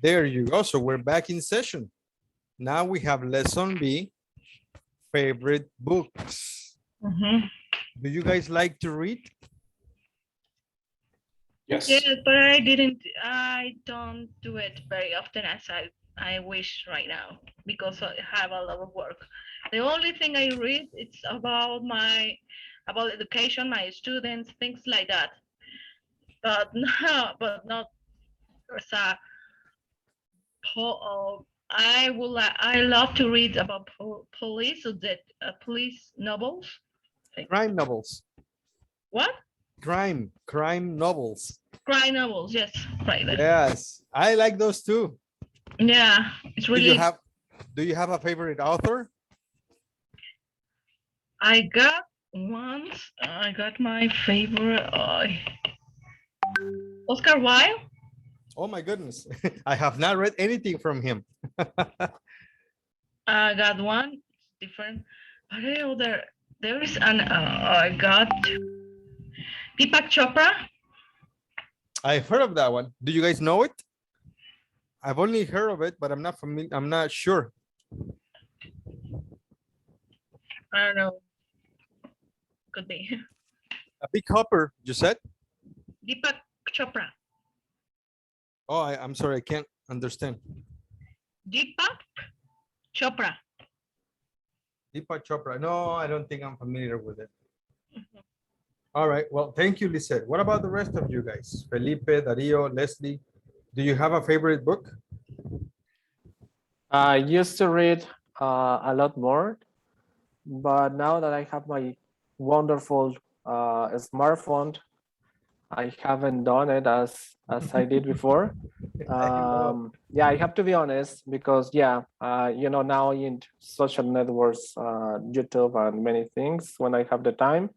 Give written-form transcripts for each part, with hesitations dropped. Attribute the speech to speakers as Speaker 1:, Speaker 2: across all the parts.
Speaker 1: There you go. So we're back in session. Now we have lesson B, favorite books. Do you guys like to read?
Speaker 2: Yes.
Speaker 3: Yes, but I don't do it very often as I wish right now because I have a lot of work. The only thing I read it's about education, my students, things like that. But no, but not as a I love to read about police or that police novels.
Speaker 1: Crime novels.
Speaker 3: What?
Speaker 1: Crime novels.
Speaker 3: Crime novels, yes, right.
Speaker 1: Yes, I like those too.
Speaker 3: Yeah, it's really.
Speaker 1: Do you have a favorite author?
Speaker 3: I got my favorite Oscar Wilde.
Speaker 1: Oh my goodness, I have not read anything from him.
Speaker 3: I got one different. There is an I got Deepak Chopra.
Speaker 1: I've heard of that one. Do you guys know it? I've only heard of it, but I'm not familiar. I'm not sure.
Speaker 3: I don't know. Could be.
Speaker 1: A big hopper, you said?
Speaker 3: Deepak Chopra.
Speaker 1: Oh, I'm sorry, I can't understand.
Speaker 3: Deepak Chopra.
Speaker 1: Deepak Chopra. No, I don't think I'm familiar with it. All right. Well, thank you, Lisette. What about the rest of you guys? Felipe, Dario, Leslie, do you have a favorite book?
Speaker 4: I used to read a lot more, but now that I have my wonderful smartphone, I haven't done it as I did before. Yeah, I have to be honest because you know, now in social networks, YouTube and many things when I have the time.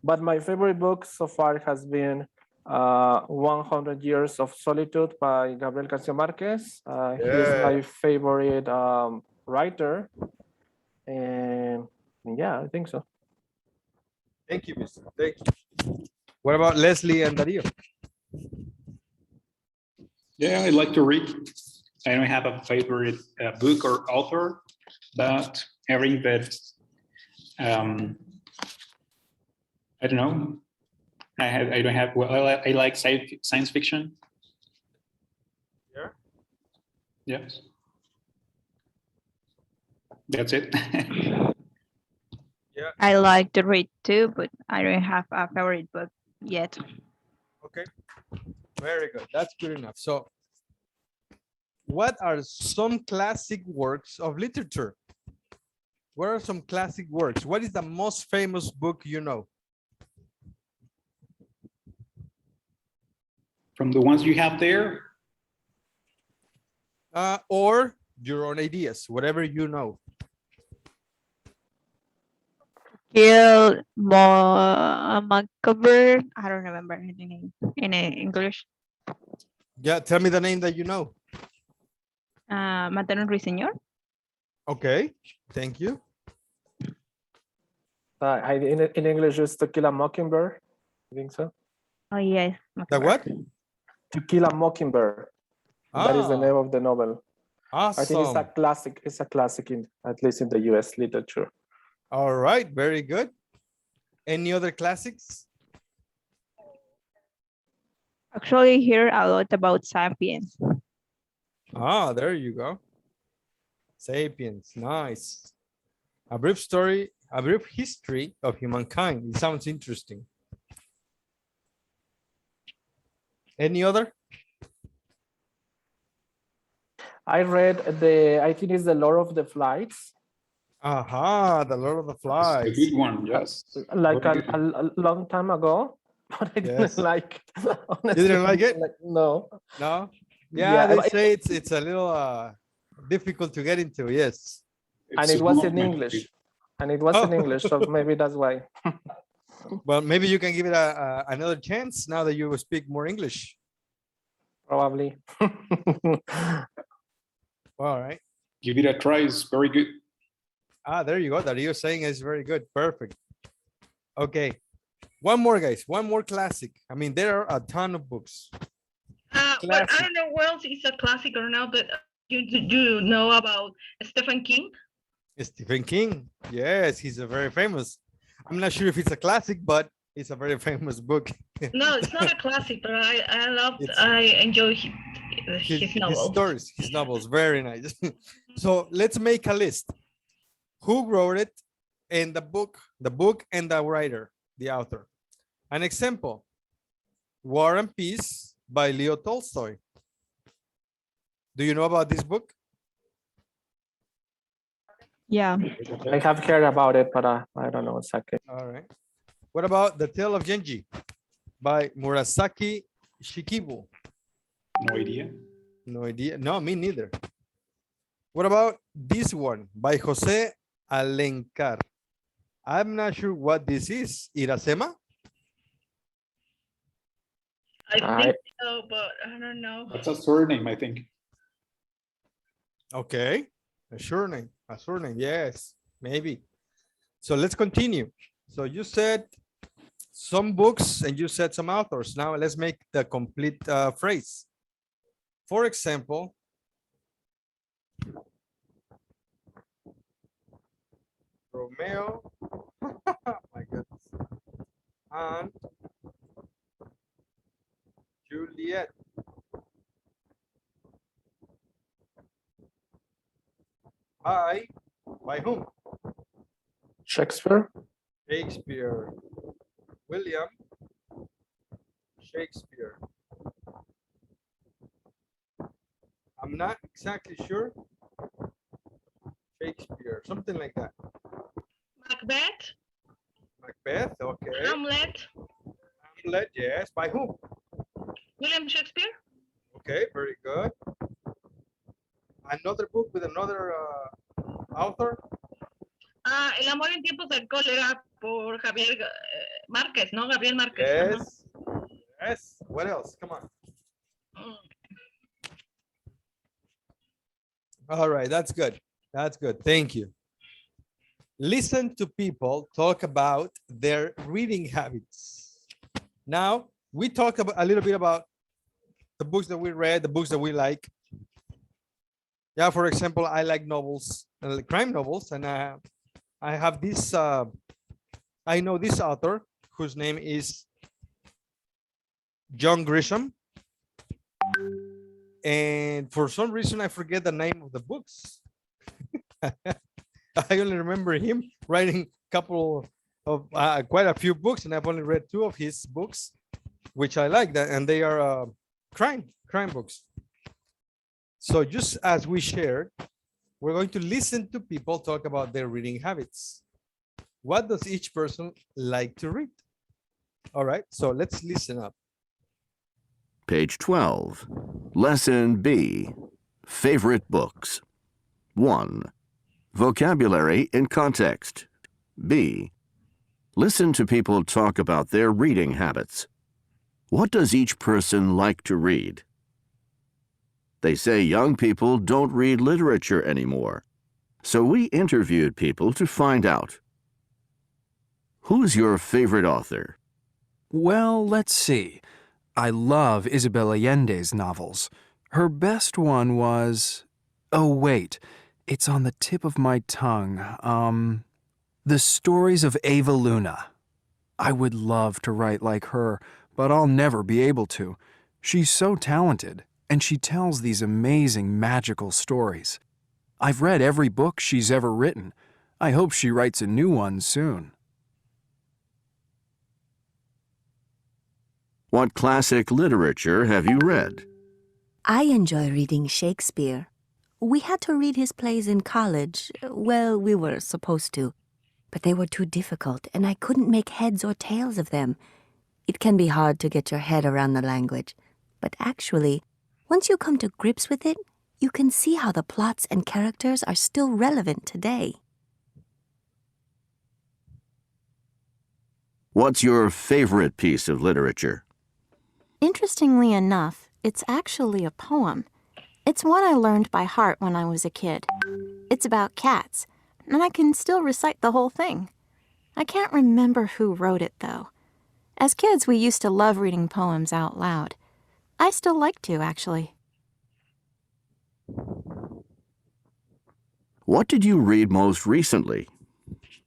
Speaker 4: But my favorite book so far has been 100 Years of Solitude by Gabriel Garcia Marquez. He's my favorite writer. And yeah, I think so.
Speaker 1: Thank you, Mr. Thank you. What about Leslie and Dario?
Speaker 2: Yeah, I like to read. I don't have a favorite book or author, but I read that I don't know. I don't have. Well, I like science fiction.
Speaker 1: Yeah.
Speaker 2: Yes. That's it.
Speaker 1: Yeah.
Speaker 5: I like to read too, but I don't have a favorite book yet.
Speaker 1: Okay. Very good. That's good enough. So, what are some classic works of literature? What are some classic works? What is the most famous book you know?
Speaker 2: From the ones you have there?
Speaker 1: Or your own ideas, whatever you know.
Speaker 5: Kill Macabre. I don't remember the name in English.
Speaker 1: Yeah, tell me the name that you know.
Speaker 5: Matar un ruiseñor.
Speaker 1: Okay, thank you.
Speaker 4: In English, it's To Kill a Mockingbird. I think so.
Speaker 5: Oh yes.
Speaker 1: The what?
Speaker 4: To Kill a Mockingbird. That is the name of the novel.
Speaker 1: Awesome.
Speaker 4: I think it's a classic. It's a classic at least in the U.S. literature.
Speaker 1: All right, very good. Any other classics?
Speaker 5: Actually, hear a lot about Sapiens.
Speaker 1: Ah, there you go. Sapiens, nice. A brief story, a brief history of humankind. It sounds interesting. Any other?
Speaker 4: I read I think it's The Lord of the Flies.
Speaker 1: Aha, The Lord of the Flies.
Speaker 2: A good one, yes.
Speaker 4: Like a long time ago, but I didn't like it. Honestly.
Speaker 1: You didn't like it?
Speaker 4: No.
Speaker 1: No? Yeah, they say it's a little difficult to get into, yes.
Speaker 4: And it was in English. And it was in English, so maybe that's why.
Speaker 1: Well, maybe you can give it another chance now that you speak more English.
Speaker 4: Probably.
Speaker 1: All right.
Speaker 2: Give it a try, it's very good.
Speaker 1: Ah, there you go. That you're saying is very good. Perfect. Okay. One more, guys. One more classic. I mean, there are a ton of books.
Speaker 3: Well, I
Speaker 1: Classic.
Speaker 3: don't know what else is a classic or not, but you know about Stephen King?
Speaker 1: Stephen King. Yes, he's a very famous. I'm not sure if it's a classic, but it's a very famous book.
Speaker 3: No, it's not a classic, but
Speaker 1: It's
Speaker 3: I enjoy his novels.
Speaker 1: stories, his novels. Very nice. So let's make a list. Who wrote it and the book and the writer, the author. An example, War and Peace by Leo Tolstoy. Do you know about this book?
Speaker 5: Yeah.
Speaker 4: I have heard about it, but I don't know exactly.
Speaker 1: All right. What about The Tale of Genji by Murasaki Shikibu?
Speaker 2: No idea.
Speaker 1: No idea. No, me neither. What about this one by Jose Alencar? I'm not sure what this is. Irasema?
Speaker 3: I think so, but I don't know.
Speaker 2: That's a surname, I think.
Speaker 1: Okay. A surname. A surname. Yes, maybe. So let's continue. So you said some books and you said some authors. Now let's make the complete phrase. For example, Romeo, my goodness, and Juliet. By whom?
Speaker 4: Shakespeare?
Speaker 1: Shakespeare. William Shakespeare. I'm not exactly sure. Shakespeare, something like that.
Speaker 3: Macbeth,
Speaker 1: Macbeth, okay.
Speaker 3: Hamlet,
Speaker 1: Hamlet, yes. By whom?
Speaker 3: William Shakespeare.
Speaker 1: Okay, very good. Another book with another author.
Speaker 3: El amor en tiempos del cólera por Javier Márquez, ¿no? Gabriel Márquez. Ajá.
Speaker 1: Yes. Yes. What else? Come on. All right, that's good. That's good. Thank you. Listen to people talk about their reading habits. Now, we talk about a little bit about the books that we read, the books that we like. Yeah, for example, I like novels, crime novels, and I have this, I know this author whose name is John Grisham. And for some reason, I forget the name of the books. I only remember him writing a couple of quite a few books, and I've only read 2 of his books, which I like that, and they are crime books. So just as we shared, we're going to listen to people talk about their reading habits. What does each person like to read? All right, so let's listen up.
Speaker 6: Page 12. Lesson B. Favorite books. 1. Vocabulary in context. B. Listen to people talk about their reading habits. What does each person like to read? They say young people don't read literature anymore. So we interviewed people to find out. Who's your favorite author?
Speaker 7: Well, let's see. I love Isabel Allende's novels. Her best one was... Oh, wait. It's on the tip of my tongue. The Stories of Ava Luna. I would love to write like her, but I'll never be able to. She's so talented, and she tells these amazing magical stories. I've read every book she's ever written. I hope she writes a new one soon.
Speaker 6: What classic literature have you read?
Speaker 8: I enjoy reading Shakespeare. We had to read his plays in college. Well, we were supposed to. But they were too difficult, and I couldn't make heads or tails of them. It can be hard to get your head around the language. But actually, once you come to grips with it, you can see how the plots and characters are still relevant today.
Speaker 6: What's your favorite piece of literature?
Speaker 9: Interestingly enough, it's actually a poem. It's one I learned by heart when I was a kid. It's about cats, and I can still recite the whole thing. I can't remember who wrote it, though. As kids, we used to love reading poems out loud. I still like to, actually.
Speaker 6: What did you read most recently?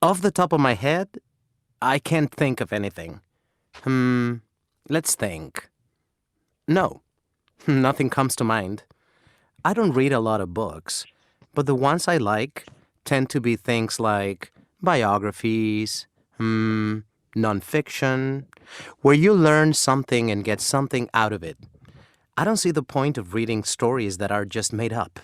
Speaker 10: Off the top of my head, I can't think of anything. Let's think. No, nothing comes to mind. I don't read a lot of books, but the ones I like tend to be things like biographies, nonfiction, where you learn something and get something out of it. I don't see the point of reading stories that are just made up.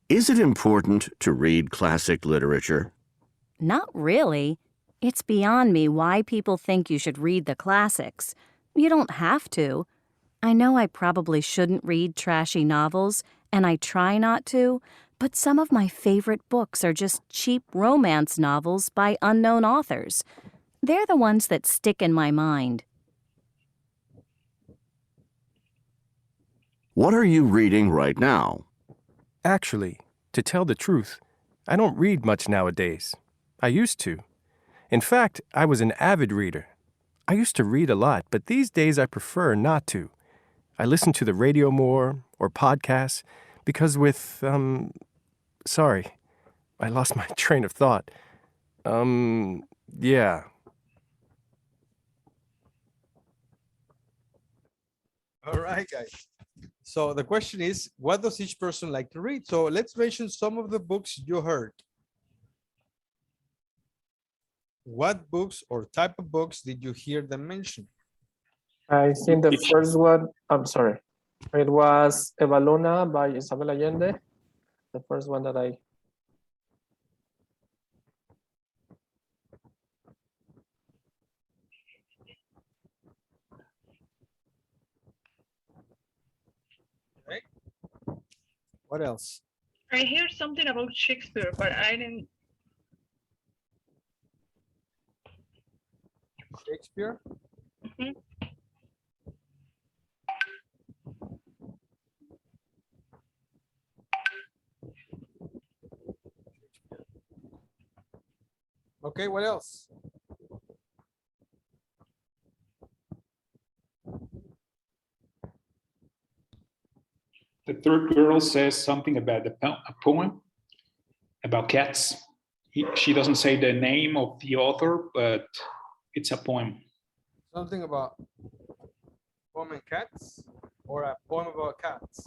Speaker 6: Is it important to read classic literature?
Speaker 8: Not really. It's beyond me why people think you should read the classics. You don't have to. I know I probably shouldn't read trashy novels, and I try not to, but some of my favorite books are just cheap romance novels by unknown authors. They're the ones that stick in my mind.
Speaker 6: What are you reading right now?
Speaker 11: Actually, to tell the truth, I don't read much nowadays. I used to. In fact, I was an avid reader. I used to read a lot, but these days I prefer not to. I listen to the radio more, or podcasts, because sorry, I lost my train of thought. Yeah.
Speaker 1: All right, guys. So the question is, what does each person like to read? So let's mention some of the books you heard. What books or type of books did you hear them mention?
Speaker 4: I think the first one, I'm sorry. It was Eva Luna by Isabel Allende. The first one that I
Speaker 1: Okay. What else?
Speaker 3: I hear something about Shakespeare, but I didn't.
Speaker 1: Shakespeare?
Speaker 3: Mhm.
Speaker 1: Okay, what else?
Speaker 2: The third girl says something about a poem about cats. She doesn't say the name of the author, but it's a poem.
Speaker 1: Something about poem and cats, or a poem about cats?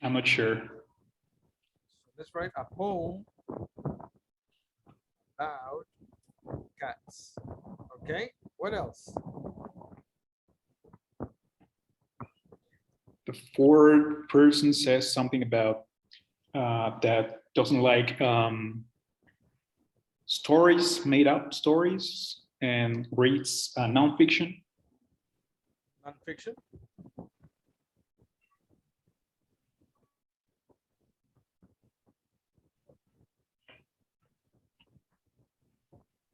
Speaker 2: I'm not sure.
Speaker 1: So let's write a poem about cats. Okay, what else?
Speaker 2: The fourth person says something about that doesn't like stories, made up stories, and reads nonfiction.
Speaker 1: Nonfiction?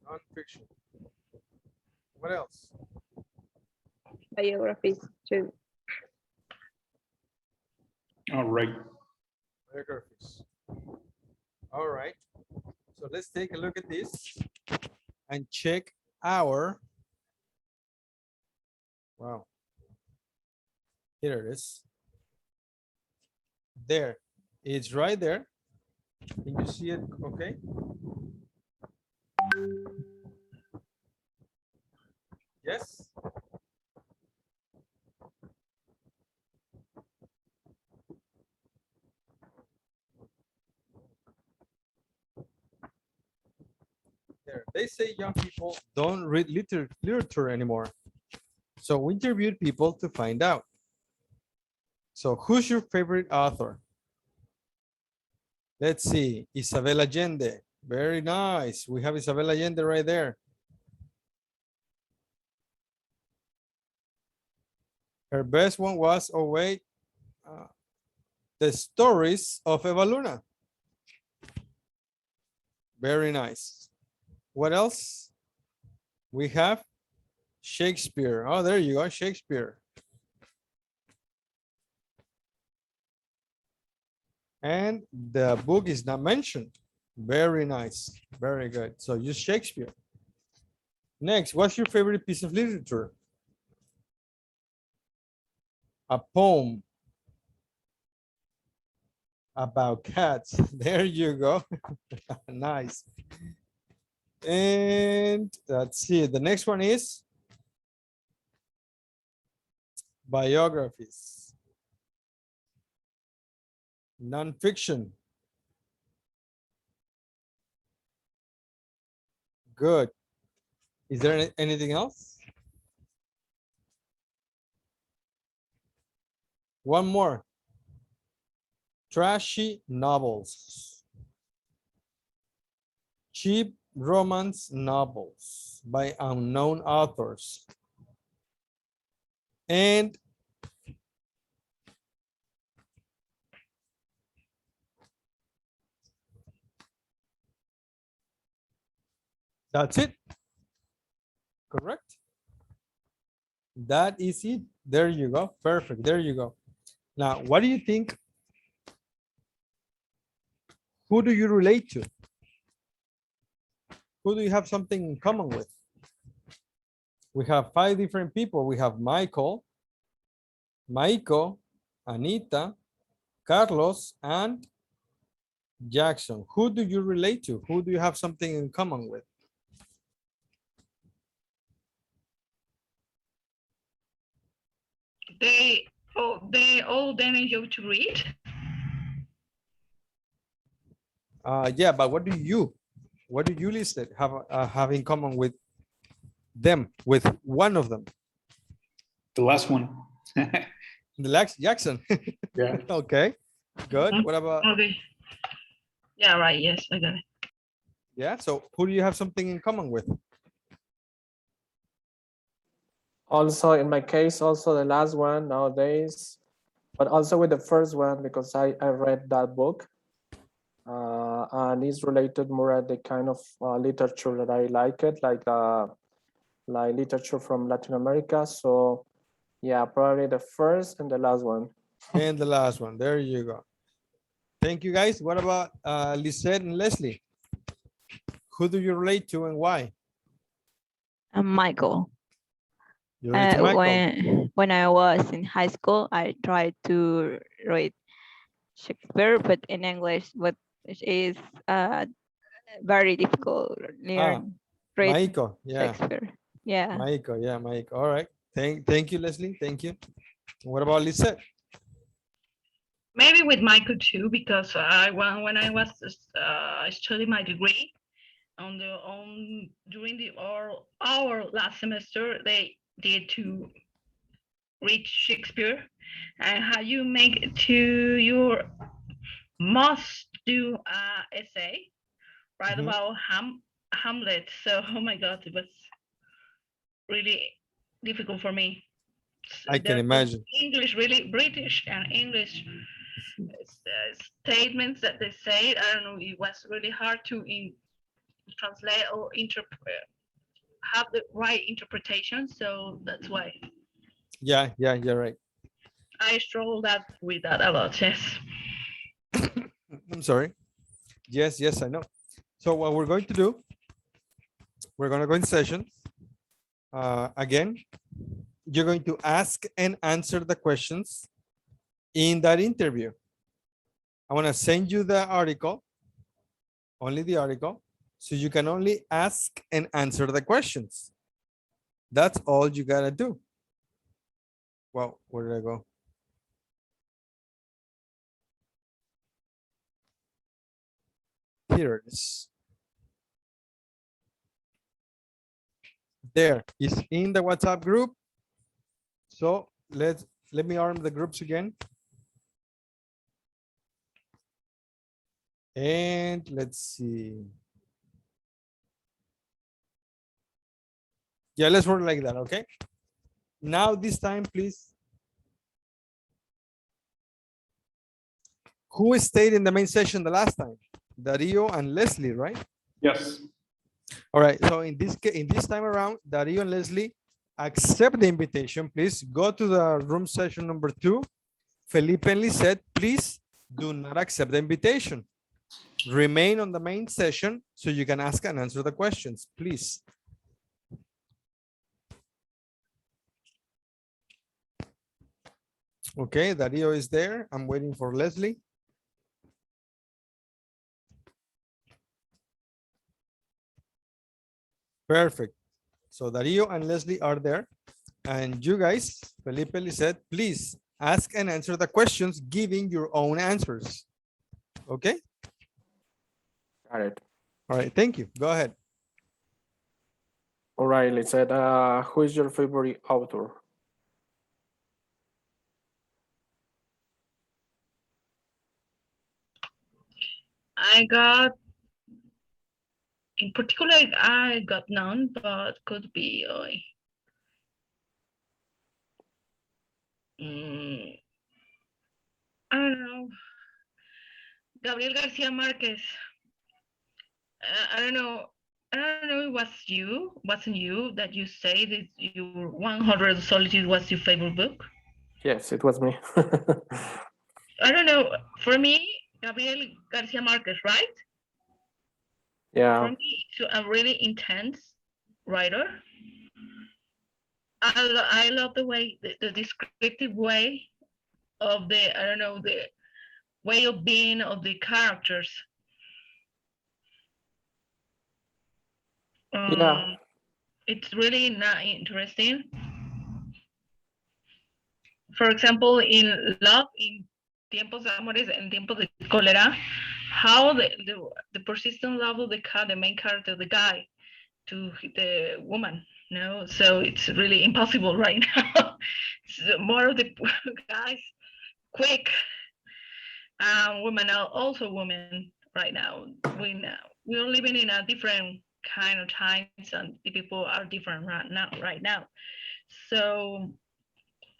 Speaker 1: Nonfiction. What else?
Speaker 5: Biographies too.
Speaker 2: All right.
Speaker 1: Biographies. All right. So let's take a look at this and check our, wow. Here it is. There. It's right there. Can you see it? Okay. Yes. There. They say young people don't read literature anymore. So we interviewed people to find out. So who's your favorite author? Let's see. Isabel Allende. Very nice. We have Isabel Allende right there. Her best one was, oh wait, The Stories of Eva Luna. Very nice. What else? We have Shakespeare. Oh, there you go, Shakespeare. And the book is not mentioned. Very nice. Very good. So use Shakespeare. Next, what's your favorite piece of literature? A poem about cats. There you go. Nice. And let's see. The next one is biographies. Nonfiction. Good. Is there anything else? One more. Trashy novels. Cheap romance novels by unknown authors. And that's it. Correct? That is it. There you go. Perfect. There you go. Now, what do you think? Who do you relate to? Who do you have something in common with? We have 5 different people. We have Michael, Maiko, Anita, Carlos, and Jackson. Who do you relate to? Who do you have something in common with?
Speaker 3: They all then enjoy to read.
Speaker 1: Yeah, but what do you listed have in common with them, with one of them?
Speaker 2: The last one.
Speaker 1: The last Jackson.
Speaker 2: Yeah.
Speaker 1: Okay, good. What about?
Speaker 3: Okay. Yeah, right. Yes, I got it.
Speaker 1: Yeah, so who do you have something in common with?
Speaker 4: Also, in my case, also the last one nowadays, but also with the first one because I read that book. And it's related more at the kind of literature that I like it, like literature from Latin America. So yeah, probably the first and the last one.
Speaker 1: And the last one. There you go. Thank you, guys. What about Lisette and Leslie? Who do you relate to and why?
Speaker 5: Michael.
Speaker 1: You relate to Michael.
Speaker 5: When I was in high school, I tried to read Shakespeare, but in English, but it is very difficult learn read
Speaker 1: Michael, yeah.
Speaker 5: Shakespeare. Yeah.
Speaker 1: Michael, yeah, Michael. All right. Thank you, Leslie. Thank you. What about Lisette?
Speaker 3: Maybe with Michael too, because when I was studying my degree during our last semester, they did to read Shakespeare, and how you make it to your must do essay right about Hamlet. So oh my God, it was really difficult for me.
Speaker 1: I can imagine.
Speaker 3: English, really British and English statements that they say. I don't know. It was really hard to translate or have the right interpretation. So that's why.
Speaker 1: Yeah, you're right.
Speaker 3: I struggled with that a lot. Yes.
Speaker 1: I'm sorry. Yes, I know. So what we're going to do, we're going to go in session. Again, you're going to ask and answer the questions in that interview. I want to send you the article, only the article, so you can only ask and answer the questions. That's all you got to do. Well, where did I go? Here it is. There is in the WhatsApp group. So let me arm the groups again. And let's see. Yeah, let's work like that, okay? Now this time, please. Who stayed in the main session the last time? Dario and Leslie, right?
Speaker 2: Yes.
Speaker 1: All right, so in this time around, Dario and Leslie, accept the invitation, please. Go to the room session number 2. Felipe and Lisette, please do not accept the invitation. Remain on the main session so you can ask and answer the questions, please. Okay, Darío is there. I'm waiting for Leslie. Perfect. So Darío and Leslie are there. And you guys, Felipe said, please ask and answer the questions, giving your own answers. Okay?
Speaker 4: Got it.
Speaker 1: All right, thank you. Go ahead.
Speaker 4: O'Reilly said, who is your favorite author?
Speaker 3: I got, in particular, I got none, but could be, I don't know, Gabriel Garcia Marquez. I don't know. I don't know. It wasn't you that you say that your 100 Solitude was your favorite book?
Speaker 4: Yes, it was me.
Speaker 3: I don't know. For me, Gabriel Garcia Marquez, right?
Speaker 4: Yeah.
Speaker 3: For me, it's a really intense writer. I love the way, the descriptive way of the, I don't know, the way of being of the characters.
Speaker 4: Yeah.
Speaker 3: It's really not interesting. For example, in Love, in Tiempos de Amores and Tiempos de Cólera, how the persistent love of the main character, the guy, to the woman, you know, so it's really impossible right now. So more of the guys, quick, women are also women right now. We're living in a different kind of times, and the people are different right now. So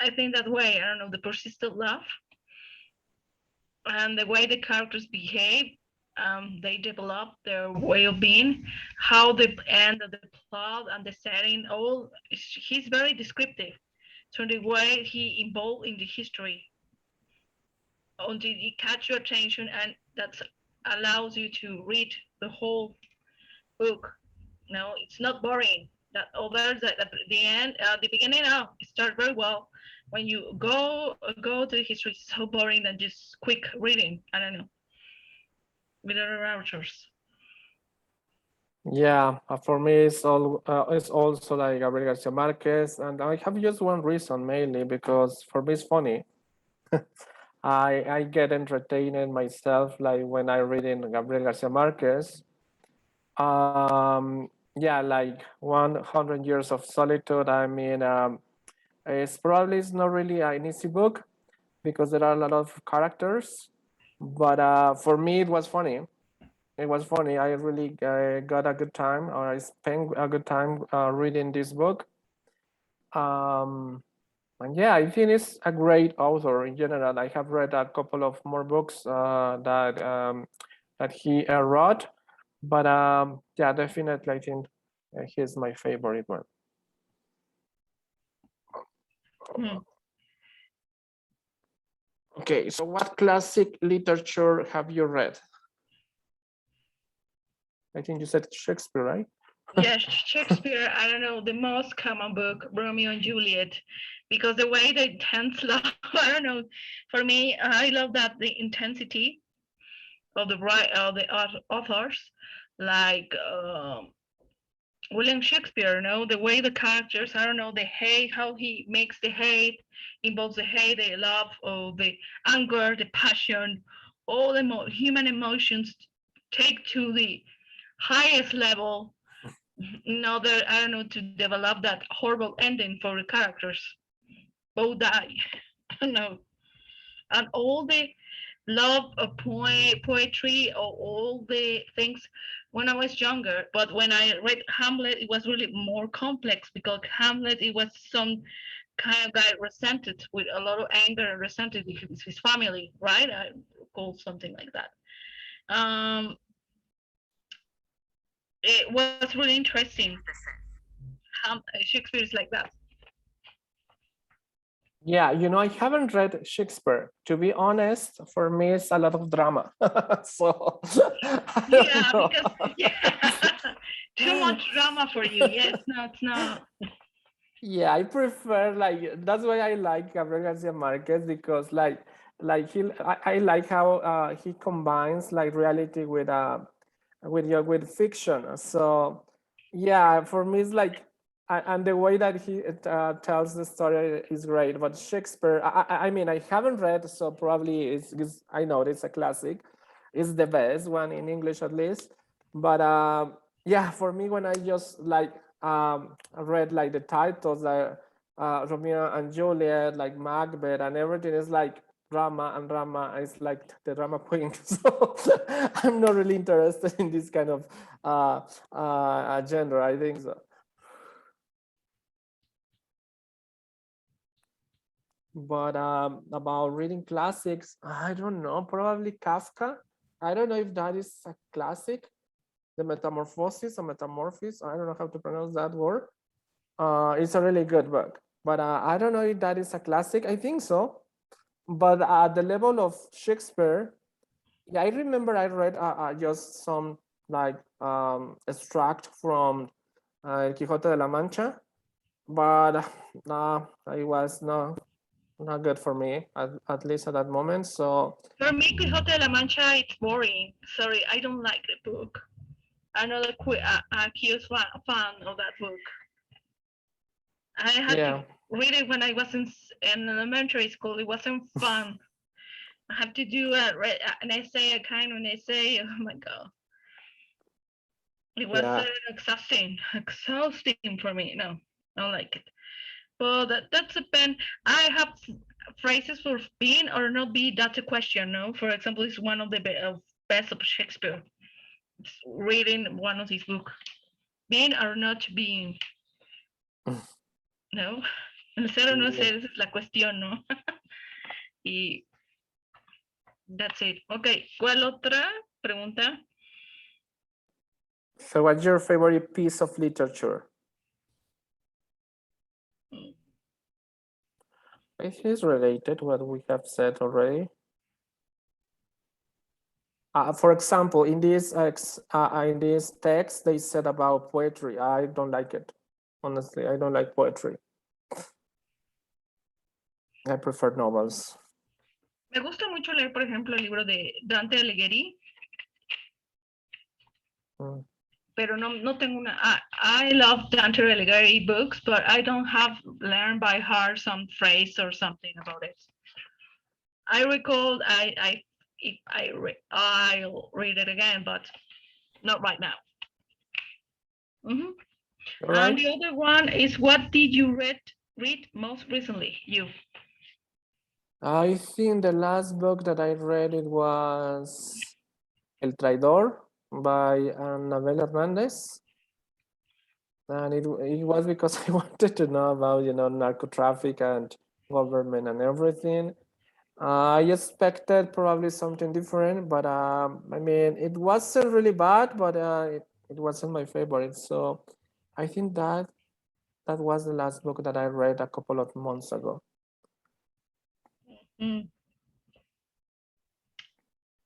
Speaker 3: I think that way, I don't know, the persistent love and the way the characters behave, they develop their way of being, how the end of the plot and the setting, he's very descriptive. So the way he involved in the history, until he catch your attention, and that allows you to read the whole book. No, it's not boring. That others at the end, the beginning, it starts very well. When you go to the history, it's so boring than just quick reading. I don't know. With other authors.
Speaker 4: Yeah, for me, it's also like Gabriel Garcia Marquez, and I have just one reason mainly because for me it's funny. I get entertained myself like when I read in Gabriel Garcia Marquez. Yeah, like 100 Years of Solitude. I mean, it's not really an easy book because there are a lot of characters, but for me it was funny. It was funny. I really got a good time, or I spent a good time reading this book. And yeah, I think it's a great author in general. I have read a couple of more books that he wrote, but yeah, definitely I think he's my favorite one. Okay, so what classic literature have you read? I think you said Shakespeare, right?
Speaker 3: Yes, Shakespeare, I don't know, the most common book, Romeo and Juliet, because the way the intense love, I don't know, for me, I love that the intensity of the authors, like William Shakespeare, you know, the way the characters, I don't know, the hate, how he makes the hate, involves the hate, the love, or the anger, the passion, all the human emotions take to the highest level in order, I don't know, to develop that horrible ending for the characters. Both die. I don't know. And all the love of poetry, or all the things when I was younger. But when I read Hamlet, it was really more complex, because Hamlet, it was some kind of guy resented with a lot of anger and resented his family, right? I recall something like that. It was really interesting. Shakespeare is like that.
Speaker 4: Yeah, you know, I haven't read Shakespeare. To be honest, for me, it's a lot of drama. So,
Speaker 3: yeah, because too much drama for you. Yes, no, it's not.
Speaker 4: Yeah, I prefer like that's why I like Gabriel Garcia Marquez because I like how he combines like reality with fiction. So yeah, for me it's like and the way that he tells the story is great. But Shakespeare, I mean, I haven't read, so probably it's I know it's a classic. It's the best one in English at least. But yeah, for me when I just like read like the titles like Romeo and Juliet, like Macbeth, and everything is like drama, and drama is like the drama queen. So I'm not really interested in this kind of genre. I think so. But about reading classics, I don't know. Probably Kafka. I don't know if that is a classic. The Metamorphosis or Metamorphosis. I don't know how to pronounce that word. It's a really good book, but I don't know if that is a classic. I think so, but at the level of Shakespeare, yeah, I remember I read just some like extract from El Quijote de la Mancha, but it was not good for me at least at that moment. So
Speaker 3: For me, Quijote de la Mancha, it's boring. Sorry, I don't like the book. I'm not a huge fan of that book. I had
Speaker 4: yeah,
Speaker 3: to read it when I was in elementary school. It wasn't fun. I have to do an essay, a kind of an essay. Oh my god, it was
Speaker 4: yeah.
Speaker 3: exhausting for me. No, I don't like it. But that's a pen. I have phrases for being or not be. That's a question. No, for example, it's one of the best of Shakespeare. It's reading one of his books. Being or not being. No, el ser o no ser, esa es la cuestión, ¿no? Y that's it. Ok, ¿cuál otra pregunta?
Speaker 4: So, what's your favorite piece of literature? I think it's related to what we have said already. For example, in this text, they said about poetry. I don't like it. Honestly, I don't like poetry. I prefer novels.
Speaker 3: Me gusta mucho leer, por ejemplo, el libro de Dante Alighieri. Pero no tengo una. I love Dante Alighieri books, but I don't have learned by heart some phrase or something about it. I recall I'll read it again, but not right now. Mm-hmm.
Speaker 4: Right.
Speaker 3: And the other one is, what did you read most recently? You.
Speaker 4: I think the last book that I read it was El Traidor by Anabel Hernandez. And it was because I wanted to know about, narco traffic and government and everything. I expected probably something different, but I mean, it wasn't really bad, but it wasn't my favorite. So I think that was the last book that I read a couple of months ago.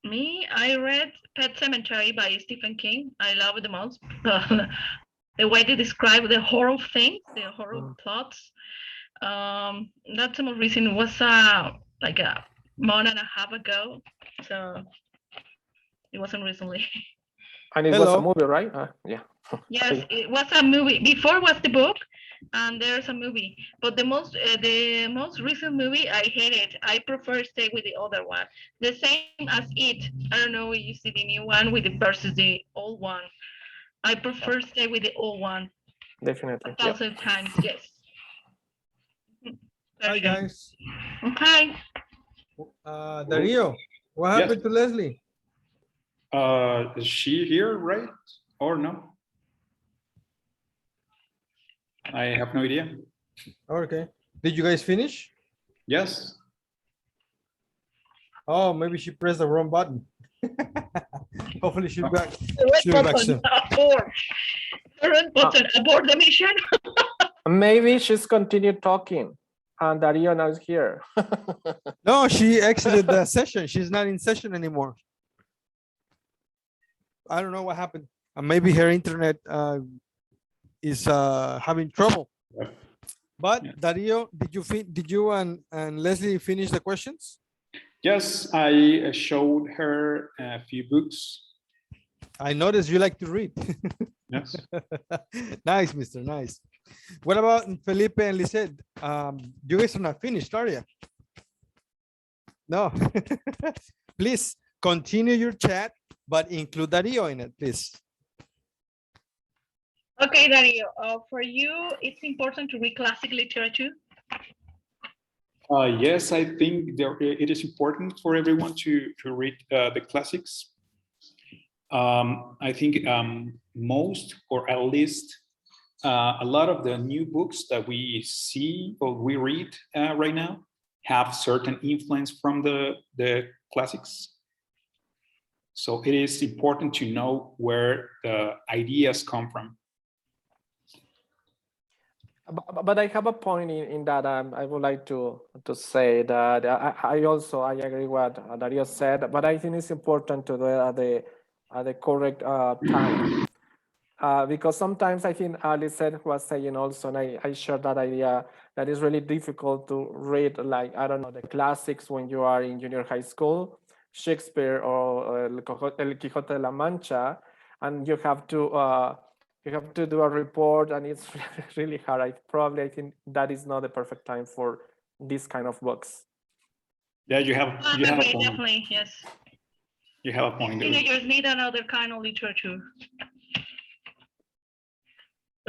Speaker 3: Me, I read Pet Sematary by Stephen King. I love it the most. The way they describe the horror thing, the horror plots. That's the most recent. It was like a month and a half ago, so it wasn't recently.
Speaker 4: And it was a movie, right? Yeah.
Speaker 3: Yes, it was a movie. Before was the book, and there's a movie. But the most recent movie, I hate it. I prefer stay with the other one. The same as it. I don't know if you see the new one with the versus the old one. I prefer stay with the old one.
Speaker 4: Definitely.
Speaker 3: 1,000 times, yes.
Speaker 1: Hi guys.
Speaker 3: Hi.
Speaker 1: Darío, what happened to Leslie?
Speaker 2: Is she here, right? Or no? I have no idea.
Speaker 1: Okay. Did you guys finish?
Speaker 2: Yes.
Speaker 1: Oh, maybe she pressed the wrong button. Hopefully she'll be back.
Speaker 3: Soon. Abort the mission.
Speaker 4: Maybe she's continued talking and Darío now is here.
Speaker 1: No, she exited the session. She's not in session anymore. I don't know what happened. Maybe her internet is having trouble. But
Speaker 2: Yeah.
Speaker 1: Dario, did you and Leslie finish the questions?
Speaker 2: Yes, I showed her a few books.
Speaker 1: I noticed you like to read.
Speaker 2: Yes.
Speaker 1: Nice, Mister. Nice. What about Felipe and Lisette? You guys are not finished, are you? No. Please continue your chat, but include Dario in it, please.
Speaker 3: Okay, Dario, for you, it's important to read classic literature.
Speaker 2: Yes, I think it is important for everyone to read the classics. I think most, or at least a lot of the new books that we see or we read right now have certain influence from the classics. So it is important to know where the ideas come from.
Speaker 4: But I have a point in that I would like to say that I agree what Dario said, but I think it's important to do it at the correct time. Because sometimes I think Lisette was saying also, and I share that idea, that it's really difficult to read, like, I don't know, the classics when you are in junior high school, Shakespeare or El Quijote de la Mancha, and you have to do a report, and it's really hard. I think that is not the perfect time for this kind of books.
Speaker 2: Yeah, you have a point.
Speaker 3: Definitely, yes.
Speaker 2: You have a point.
Speaker 3: Teenagers need another kind of literature.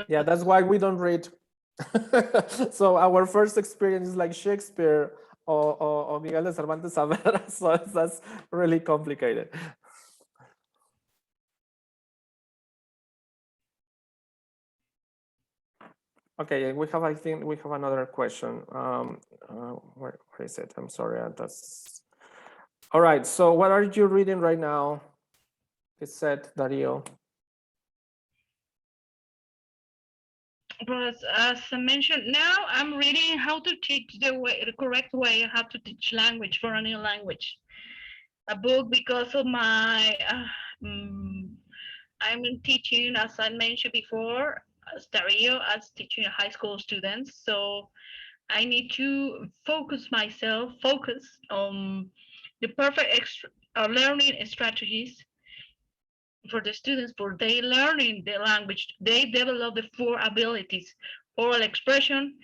Speaker 4: Yeah, that's why we don't read. So our first experience is like Shakespeare or Miguel de Cervantes Saavedra, so that's really complicated. Okay, I think we have another question. Where is it? I'm sorry, that's all right. So what are you reading right now? It said Dario.
Speaker 3: But as I mentioned, now I'm reading how to teach the correct way how to teach language for a new language. A book because of my I'm teaching, as I mentioned before, stereo as teaching high school students. So I need to focus on the perfect learning strategies for the students, for they learning the language. They develop the 4 abilities: oral expression,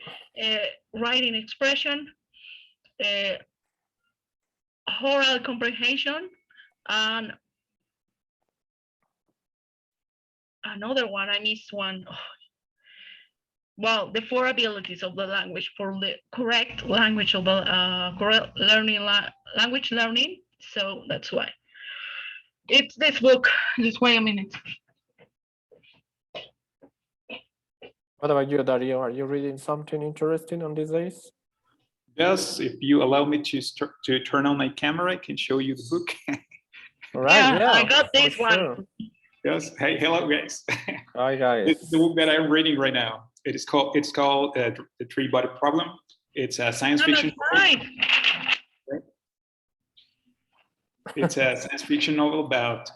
Speaker 3: writing expression, oral comprehension, and another one, I missed one. Well, the 4 abilities of the language for the correct language of the correct learning language learning. So that's why it's this book. Just wait a minute.
Speaker 4: What about you, Dario? Are you reading something interesting on these days?
Speaker 2: Yes, if you allow me to turn on my camera, I can show you the book.
Speaker 4: All right, yeah,
Speaker 3: I got this one.
Speaker 4: Sure.
Speaker 2: Yes. Hey, hello, guys.
Speaker 4: Hi, guys.
Speaker 2: It's the book that I'm reading right now. It's called The Three-Body Problem. It's a science fiction.
Speaker 3: Right.
Speaker 2: It's a science fiction novel about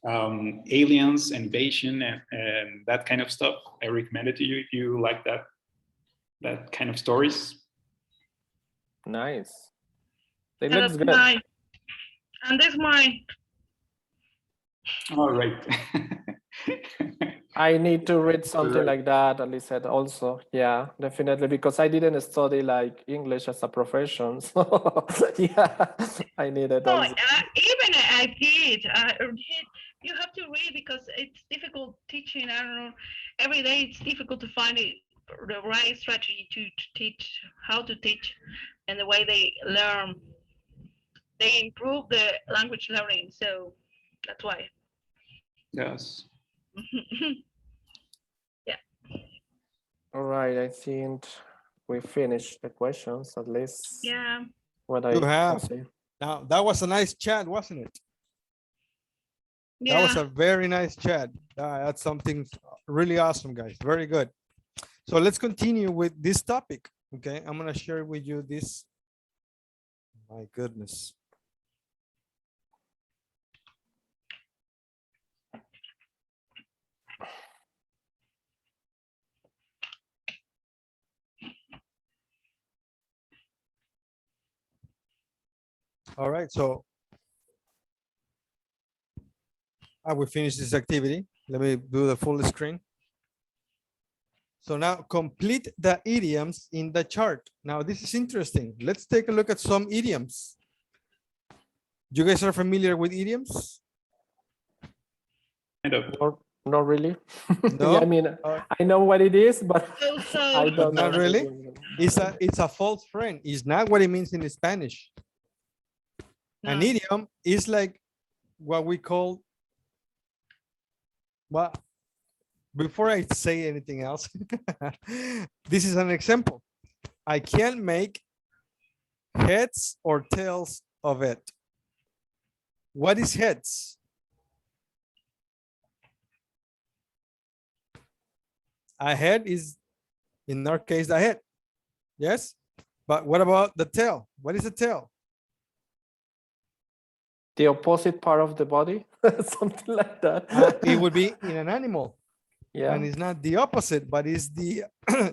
Speaker 2: aliens, invasion, and that kind of stuff. I recommend it to you if you like that kind of stories.
Speaker 4: Nice. It looks good.
Speaker 3: And this mine.
Speaker 2: All right.
Speaker 4: I need to read something like that, at least also. Yeah, definitely, because I didn't study like English as a profession. So yeah, I need it also.
Speaker 3: Even I did. You have to read because it's difficult teaching. I don't know. Every day it's difficult to find the right strategy to teach, how to teach, and the way they learn. They improve the language learning. So that's why.
Speaker 2: Yes.
Speaker 3: Yeah.
Speaker 4: All right, I think we finished the questions, at least.
Speaker 3: Yeah.
Speaker 4: What I
Speaker 1: have.
Speaker 4: see.
Speaker 1: Now that was a nice chat, wasn't it?
Speaker 3: Yeah.
Speaker 1: That was a very nice chat. That's something really awesome, guys. Very good. So let's continue with this topic. Okay, I'm gonna share with you this. My goodness. All right, so I will finish this activity. Let me do the full screen. So now complete the idioms in the chart. Now this is interesting. Let's take a look at some idioms. You guys are familiar with idioms?
Speaker 2: Kind of.
Speaker 4: Not really.
Speaker 1: No?
Speaker 4: Yeah, I mean, I know what it is, but
Speaker 3: So
Speaker 4: I
Speaker 1: But
Speaker 4: don't know.
Speaker 1: not really? It's a false friend. It's not what it means in Spanish. An
Speaker 3: no.
Speaker 1: idiom is like what we call, well, before I say anything else, this is an example. I can't make heads or tails of it. What is heads? A head is, in our case, the head. Yes? But what about the tail? What is a tail?
Speaker 4: The opposite part of the body, something like that.
Speaker 1: It would be in an animal.
Speaker 4: Yeah.
Speaker 1: And it's not the opposite, but it's the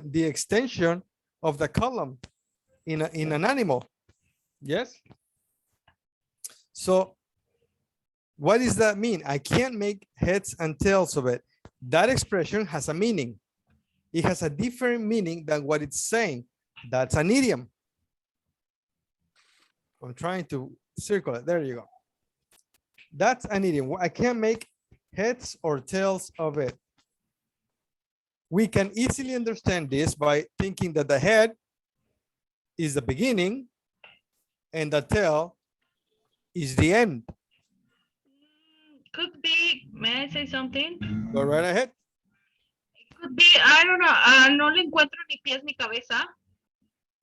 Speaker 1: the extension of the column in an animal. Yes. So what does that mean? I can't make heads and tails of it. That expression has a meaning. It has a different meaning than what it's saying. That's an idiom. I'm trying to circle it. There you go. That's an idiom. I can't make heads or tails of it. We can easily understand this by thinking that the head is the beginning and the tail is the end.
Speaker 3: Could be, may I say something?
Speaker 1: Go right ahead.
Speaker 3: It could be, I don't know, no le encuentro ni pies ni cabeza.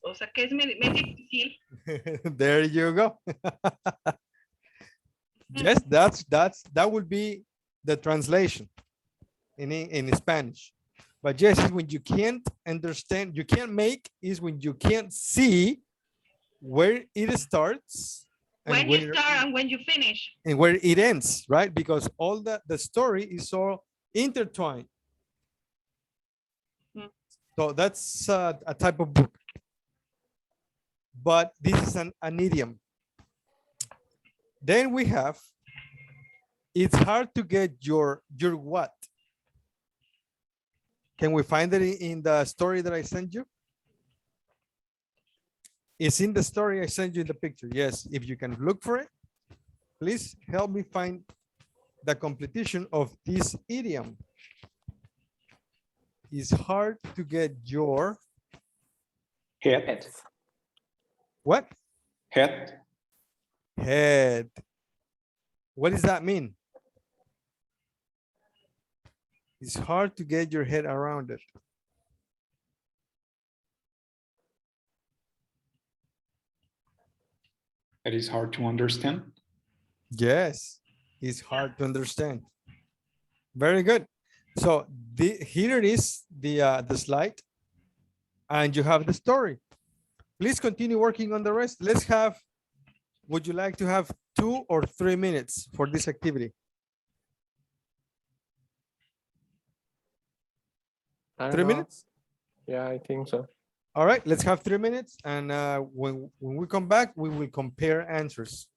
Speaker 3: O sea que es me difícil.
Speaker 1: There you go. Yes, that would be the translation in Spanish. But yes, when you can't understand, you can't make is when you can't see where it starts
Speaker 3: When you start and when you finish.
Speaker 1: and where it ends, right? Because all the story is all intertwined. So that's a type of book. But this is an idiom. Then we have, it's hard to get your what? Can we find it in the story that I sent you? It's in the story I sent you in the picture. Yes, if you can look for it, please help me find the completion of this idiom. It's hard to get your
Speaker 2: Head.
Speaker 1: what?
Speaker 2: Head.
Speaker 1: Head. What does that mean? It's hard to get your head around it.
Speaker 2: That is hard to understand.
Speaker 1: Yes, it's hard to understand. Very good. So here is the slide, and you have the story. Please continue working on the rest. Let's have, would you like to have 2 or 3 minutes for this activity? 3 minutes?
Speaker 4: Yeah, I think so.
Speaker 1: All right, let's have 3 minutes. And when we come back, we will compare answers.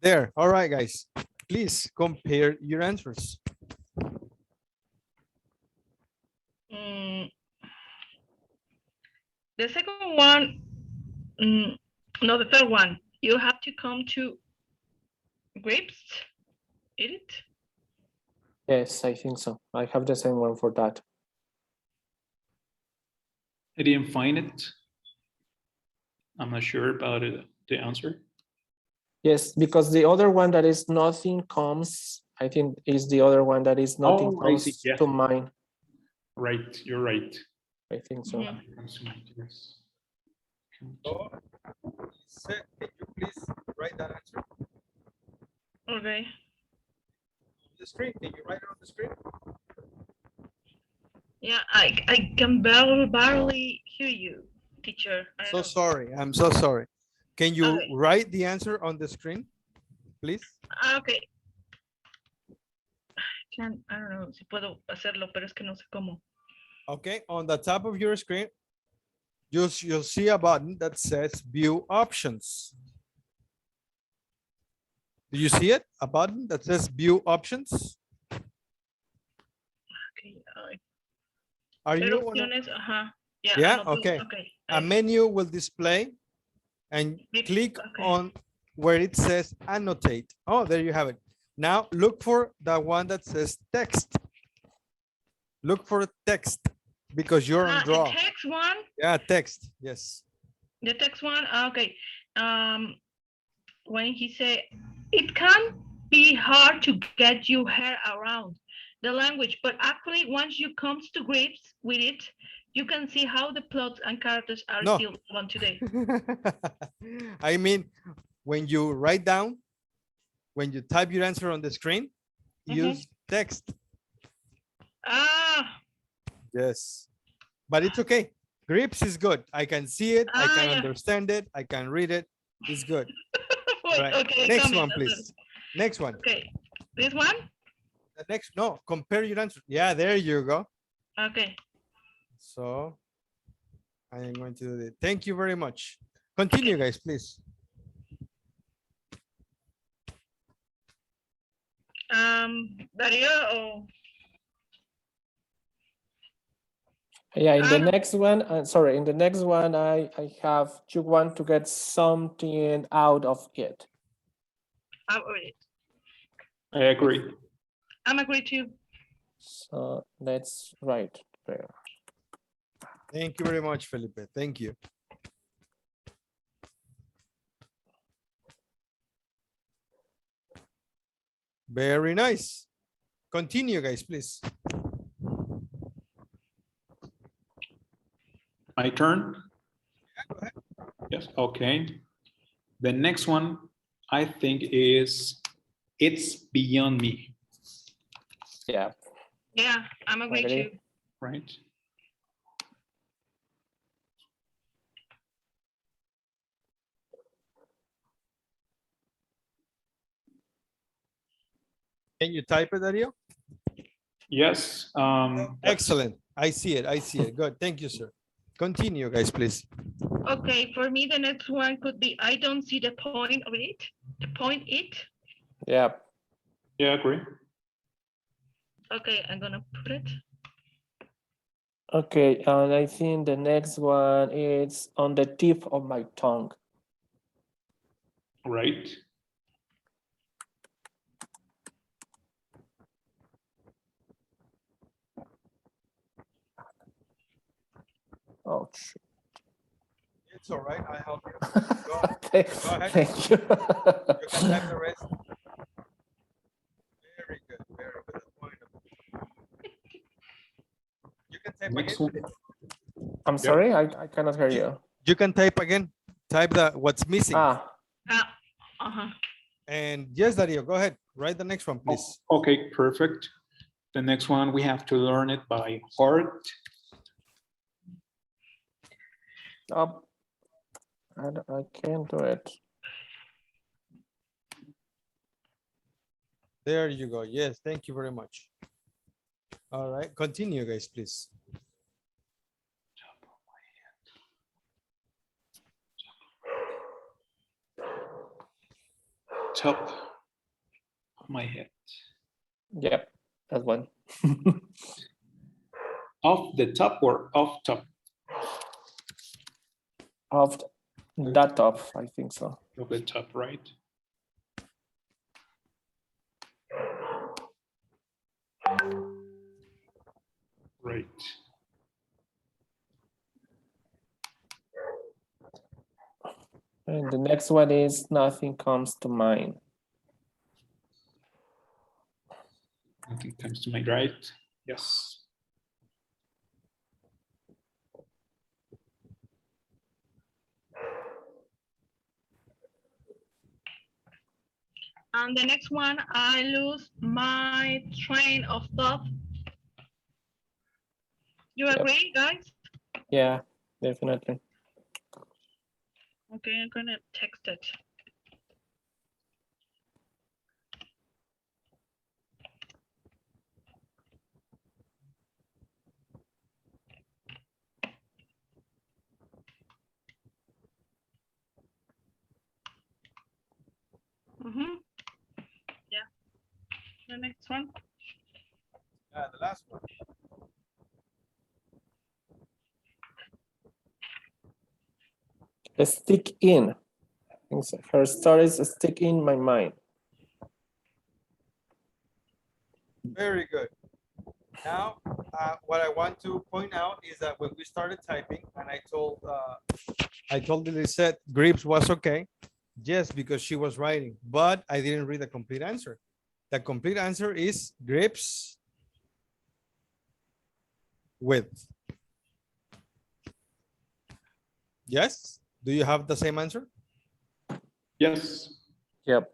Speaker 1: There. All right, guys, please compare your answers.
Speaker 3: The second one, no, the third one, you have to come to grapes, eat it.
Speaker 4: Yes, I think so. I have the same one for that.
Speaker 2: I didn't find it. I'm not sure about it, the answer.
Speaker 4: Yes, because the other one that is nothing comes, I think is the other one that is nothing
Speaker 2: Oh, I see,
Speaker 4: comes
Speaker 2: yeah.
Speaker 4: to mind.
Speaker 2: Right, you're right.
Speaker 4: I think so.
Speaker 3: Mhm.
Speaker 1: Can you please write that answer
Speaker 3: Okay.
Speaker 1: on the screen? Can you write it on the screen?
Speaker 3: Yeah, I can barely hear you, teacher. I don't
Speaker 1: So
Speaker 3: know.
Speaker 1: sorry. I'm so sorry. Can you
Speaker 3: Okay.
Speaker 1: write the answer on the screen, please?
Speaker 3: Okay. I don't know si puedo hacerlo, pero es que no sé cómo.
Speaker 1: Okay, on the top of your screen, you'll see a button that says view options. Do you see it? A button that says view options?
Speaker 3: Okay.
Speaker 1: Are
Speaker 3: Ver
Speaker 1: you on a-
Speaker 3: opciones, Yeah.
Speaker 1: Yeah,
Speaker 3: another-
Speaker 1: okay.
Speaker 3: Okay.
Speaker 1: A menu will display and click on where it says annotate. Oh, there you have it. Now look for the one that says text. Look for text because you're on
Speaker 3: The
Speaker 1: draw.
Speaker 3: text one.
Speaker 1: Yeah, text. Yes.
Speaker 3: The text one. Okay. When he said, it can be hard to get your head around the language, but actually once you come to grips with it, you can see how the plots and characters are
Speaker 1: No.
Speaker 3: still on today.
Speaker 1: I mean, when you write down, when you type your answer on the screen, use text.
Speaker 3: Ah,
Speaker 1: Yes. But it's okay. Grips is good. I can see it. I can
Speaker 3: yeah.
Speaker 1: understand it. I can read it. It's good.
Speaker 3: Wait,
Speaker 1: Right.
Speaker 3: okay.
Speaker 1: Next
Speaker 3: come in,
Speaker 1: one,
Speaker 3: that's
Speaker 1: please.
Speaker 3: it.
Speaker 1: Next one.
Speaker 3: Okay. This one?
Speaker 1: The next, no, compare your answer. Yeah, there you go.
Speaker 3: Okay.
Speaker 1: So I am going to do it. Thank you very much. Continue, guys, please.
Speaker 3: Dario or
Speaker 4: Yeah, in the next one, sorry, in the next one, I have, you want to get something out of it.
Speaker 2: I agree.
Speaker 3: I'm agree too.
Speaker 4: So let's write there.
Speaker 1: Thank you very much, Felipe. Thank you. Very nice. Continue, guys, please.
Speaker 2: My turn? Yes, okay. The next one I think is It's Beyond Me,
Speaker 4: Yeah.
Speaker 3: Yeah, I'm agree
Speaker 4: Agree.
Speaker 3: too.
Speaker 2: right?
Speaker 1: Can you type it, Dario?
Speaker 2: Yes.
Speaker 1: Excellent. I see it. I see it. Good. Thank you, sir. Continue, guys, please.
Speaker 3: Okay, for me, the next one could be I don't see the point of it. The point it.
Speaker 4: Yeah.
Speaker 2: Yeah, agree.
Speaker 3: Okay, I'm gonna put it.
Speaker 4: Okay, and I think the next one is on the tip of my tongue.
Speaker 2: Right.
Speaker 4: Oh, shoot.
Speaker 1: It's all right. I help you. Go,
Speaker 4: Okay,
Speaker 1: go ahead.
Speaker 4: thank you.
Speaker 1: You can type the rest. Very good. Very good. Point. You can type
Speaker 2: Next
Speaker 1: again.
Speaker 2: one.
Speaker 4: I'm sorry, I cannot hear you.
Speaker 1: You can type again. Type the what's missing. And yes, Dario, go ahead. Write the next one, please.
Speaker 2: Okay, perfect. The next one, we have to learn it by heart.
Speaker 4: I can't do it.
Speaker 1: There you go. Yes, thank you very much. All right, continue, guys, please.
Speaker 2: Top of my head.
Speaker 4: Yep, that one.
Speaker 2: Off the top or off top?
Speaker 4: Of that top, I think so.
Speaker 2: Of the top, right? Right.
Speaker 4: And the next one is nothing comes to mind.
Speaker 2: Nothing comes to mind, right? Yes.
Speaker 3: And the next one, I lose my train of thought. You agree, guys?
Speaker 4: Yeah, definitely.
Speaker 3: Okay, I'm gonna text it. The next one.
Speaker 1: Yeah, the last one.
Speaker 4: Stick in. Her stories stick in my mind.
Speaker 1: Very good. Now, what I want to point out is that when we started typing, and I told Lisette Grips was okay, yes, because she was writing, but I didn't read the complete answer. The complete answer is Grips with. Yes? Do you have the same answer?
Speaker 2: Yes.
Speaker 4: Yep.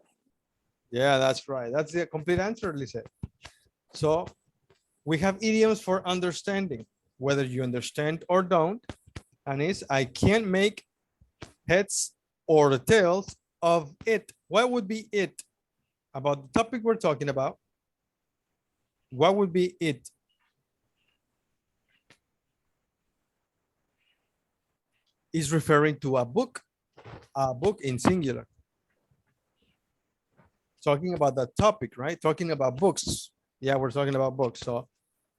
Speaker 1: Yeah, that's right. That's the complete answer, Lisette. So we have idioms for understanding, whether you understand or don't. And is I can't make heads or the tails of it. What would be it? About the topic we're talking about. What would be it? Is referring to a book in singular. Talking about the topic, right? Talking about books. Yeah, we're talking about books. So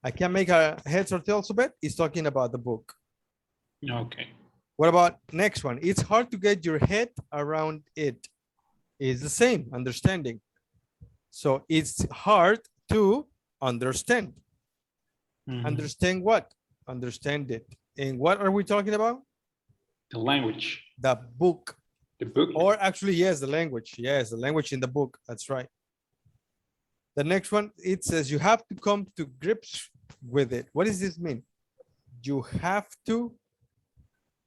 Speaker 1: I can't make a heads or tails of it. It's talking about the book.
Speaker 2: Okay.
Speaker 1: What about next one? It's hard to get your head around it. It's the same, understanding. So it's hard to understand. Understand what? Understand it. And what are we talking about?
Speaker 2: The language.
Speaker 1: The book.
Speaker 2: The book.
Speaker 1: Or actually, yes, the language. Yes, the language in the book. That's right. The next one, it says you have to come to grips with it. What does this mean? You have to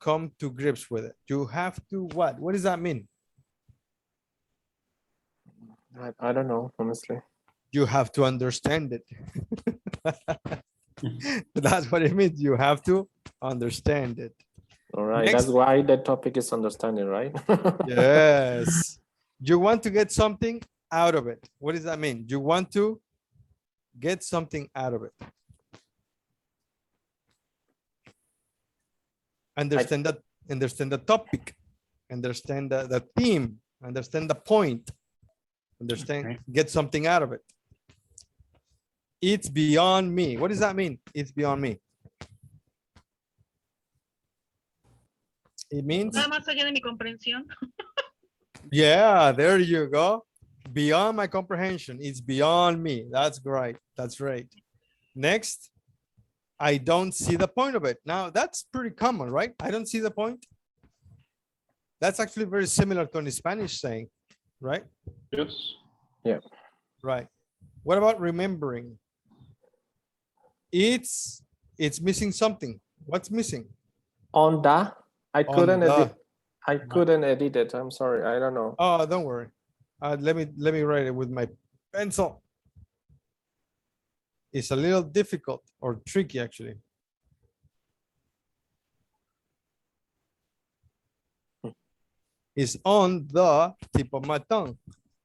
Speaker 1: come to grips with it. You have to what? What does that mean?
Speaker 4: I don't know, honestly.
Speaker 1: You have to understand it. That's what it means. You have to understand it.
Speaker 4: All right.
Speaker 1: Next.
Speaker 4: That's why the topic is understanding, right?
Speaker 1: Yes. You want to get something out of it. What does that mean? You want to get something out of it. Understand that, understand the topic, understand the theme, understand the point, understand,
Speaker 2: Okay.
Speaker 1: get something out of it. It's beyond me. What does that mean? It's beyond me. It means,
Speaker 3: Va más allá de mi comprensión.
Speaker 1: yeah, there you go. Beyond my comprehension. It's beyond me. That's right. That's right. Next, I don't see the point of it. Now, that's pretty common, right? I don't see the point. That's actually very similar to an Spanish saying, right?
Speaker 2: Yes.
Speaker 4: Yeah.
Speaker 1: Right. What about remembering? It's missing something. What's missing?
Speaker 4: On the, I
Speaker 1: On
Speaker 4: couldn't
Speaker 1: the.
Speaker 4: edit. I couldn't edit it. I'm sorry. I don't know.
Speaker 1: Oh, don't worry. Let me write it with my pencil. It's a little difficult or tricky, actually. It's on the tip of my tongue.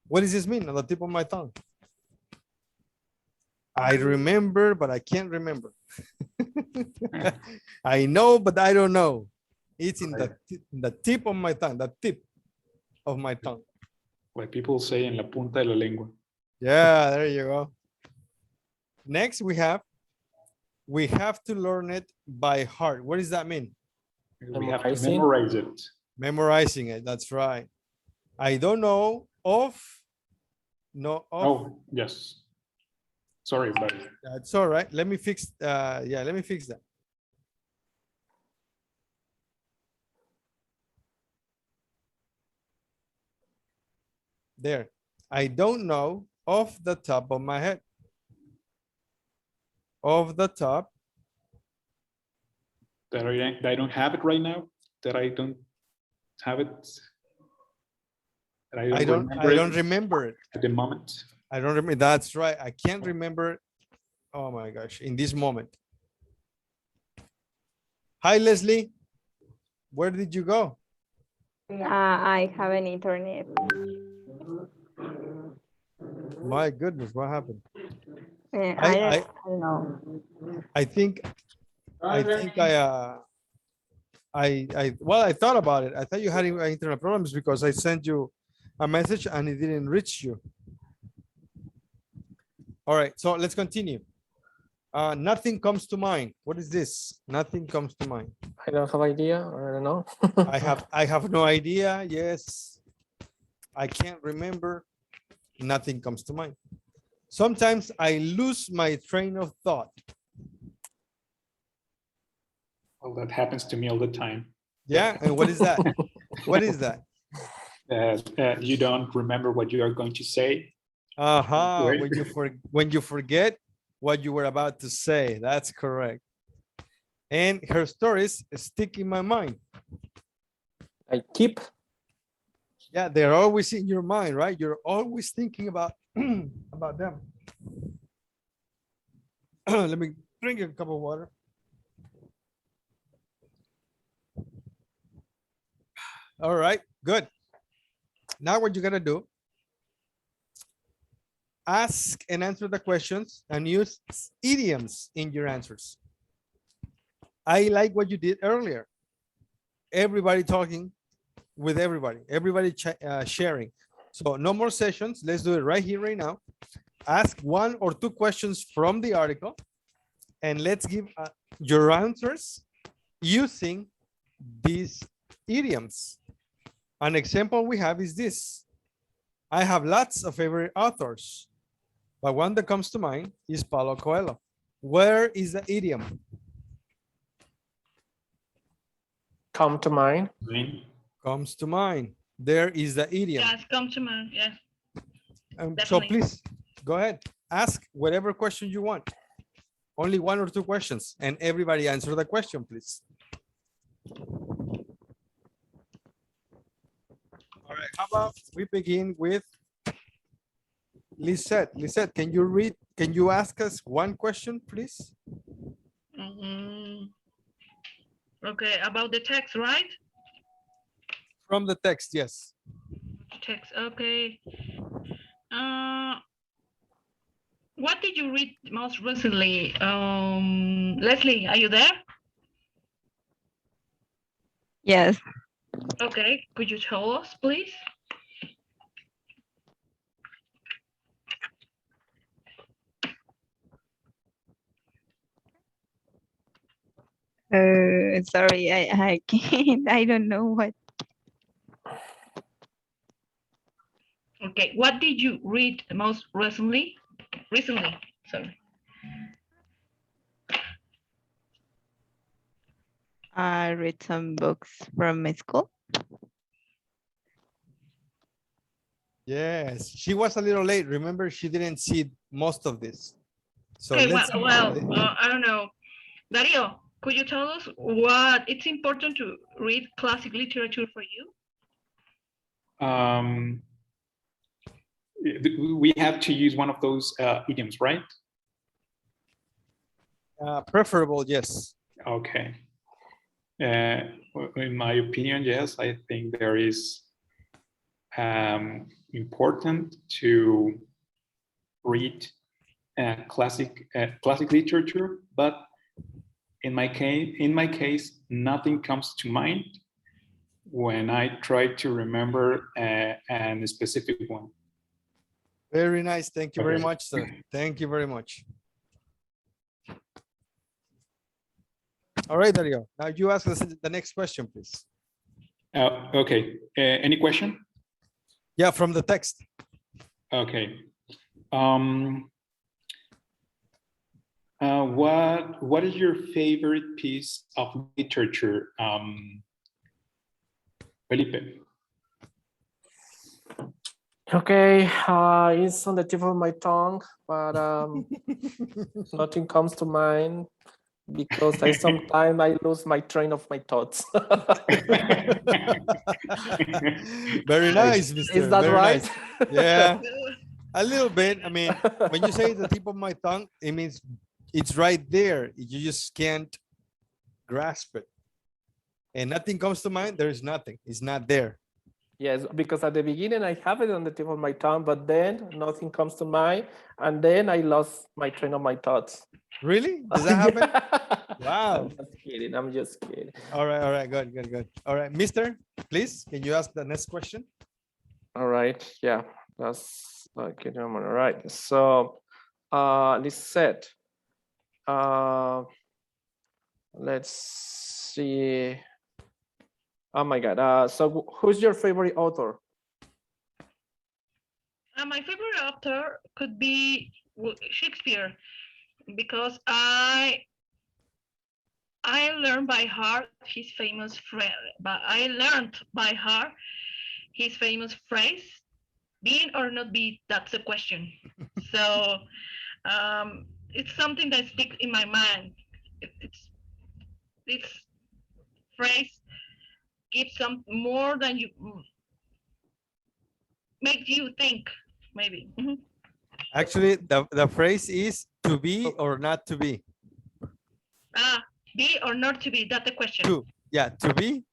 Speaker 1: What does this mean? On the tip of my tongue. I remember, but I can't remember. I know, but I don't know. It's in the tip of my tongue, the tip of my tongue.
Speaker 2: Like people say en la punta de la lengua.
Speaker 1: Yeah, there you go. Next, we have to learn it by heart. What does that mean?
Speaker 2: We have to
Speaker 4: Memorizing.
Speaker 2: memorize it.
Speaker 1: Memorizing it. That's right. I don't know of.
Speaker 2: Oh, yes. Sorry, but
Speaker 1: That's all right. Let me fix. Yeah, let me fix that. There. I don't know off the top of my head. Off the top.
Speaker 2: that I don't have it right now. That I don't have it. That
Speaker 1: I don't remember it.
Speaker 2: at the moment.
Speaker 1: I don't remember. That's right. I can't remember it. Oh my gosh, in this moment. Hi, Leslie. Where did you go?
Speaker 5: I have an internet.
Speaker 1: My goodness, what happened?
Speaker 5: I don't know.
Speaker 1: I think I well, I thought about it. I thought you had internet problems because I sent you a message and it didn't reach you. All right, so let's continue. Nothing comes to mind. What is this? Nothing comes to mind.
Speaker 4: I don't have idea, or I don't know.
Speaker 1: I have no idea. Yes. I can't remember. Nothing comes to mind. Sometimes I lose my train of thought.
Speaker 2: Well, that happens to me all the time.
Speaker 1: Yeah, and what is that? What is that?
Speaker 2: You don't remember what you are going to say. Right.
Speaker 1: When you forget what you were about to say. That's correct. And her stories stick in my mind.
Speaker 4: I keep.
Speaker 1: Yeah, they're always in your mind, right? You're always thinking about about them. Let me drink a cup of water. All right, good. Now what you're gonna do, ask and answer the questions and use idioms in your answers. I like what you did earlier. Everybody talking with everybody, sharing. So no more sessions. Let's do it right here, right now. Ask 1 or 2 questions from the article and let's give your answers using these idioms. An example we have is this. I have lots of favorite authors, but one that comes to mind is Paulo Coelho. Where is the idiom?
Speaker 4: Come to mind.
Speaker 1: Comes to mind. There is the idiom.
Speaker 3: Yes, come to mind. Yeah.
Speaker 1: So please go ahead. Ask whatever question you want. Only 1 or 2 questions and everybody answer the question, please. All right, how about we begin with Lisette. Lisette, can you ask us 1 question, please?
Speaker 3: Okay, about the text, right?
Speaker 1: From the text, yes.
Speaker 3: Text, okay. What did you read most recently? Leslie, are you there?
Speaker 5: Yes.
Speaker 3: Okay, could you tell us, please?
Speaker 5: Sorry, I can't. I don't know what.
Speaker 3: Okay, what did you read most recently? Sorry.
Speaker 5: I read some books from my school.
Speaker 1: Yes, she was a little late. Remember, she didn't see most of this. So
Speaker 3: Okay,
Speaker 1: let's.
Speaker 3: I don't know. Dario, could you tell us what it's important to read classic literature for you?
Speaker 2: We have to use one of those idioms, right?
Speaker 1: Preferable, yes.
Speaker 2: Okay. In my opinion, yes, I think there is important to read classic literature, but in my case, nothing comes to mind when I try to remember a specific one.
Speaker 1: Very nice. Thank you very much, sir. Thank you very much. All right, Dario. Now you ask us the next question, please.
Speaker 2: Okay. Any question?
Speaker 1: Yeah, from the text.
Speaker 2: Okay. What is your favorite piece of literature, Felipe?
Speaker 4: Okay, it's on the tip of my tongue, but nothing comes to mind because sometimes I lose my train of my thoughts.
Speaker 1: Very nice, Mr.
Speaker 4: Is that
Speaker 1: Very
Speaker 4: right?
Speaker 1: Nice. Yeah, a little bit. I mean, when you say the tip of my tongue, it means it's right there. You just can't grasp it. And nothing comes to mind. There is nothing. It's not there.
Speaker 4: Yes, because at the beginning I have it on the tip of my tongue, but then nothing comes to mind, and then I lost my train of my thoughts.
Speaker 1: Really? Does that happen? Wow.
Speaker 4: I'm just kidding.
Speaker 1: All right, good. All right, Mister, please, can you ask the next question?
Speaker 4: All right, yeah, that's okay. All right, so Lisette. Let's see. Oh my God. So who's your favorite author?
Speaker 3: My favorite author could be Shakespeare, because I learned by heart his famous phrase. But I learned by heart his famous phrase: "Being or not be, that's the question." So it's something that sticks in my mind. This phrase gives some more than you makes you think, maybe.
Speaker 1: Actually, the phrase is to be or not to be.
Speaker 3: Be or not to be, that's the question.
Speaker 1: Yeah, to be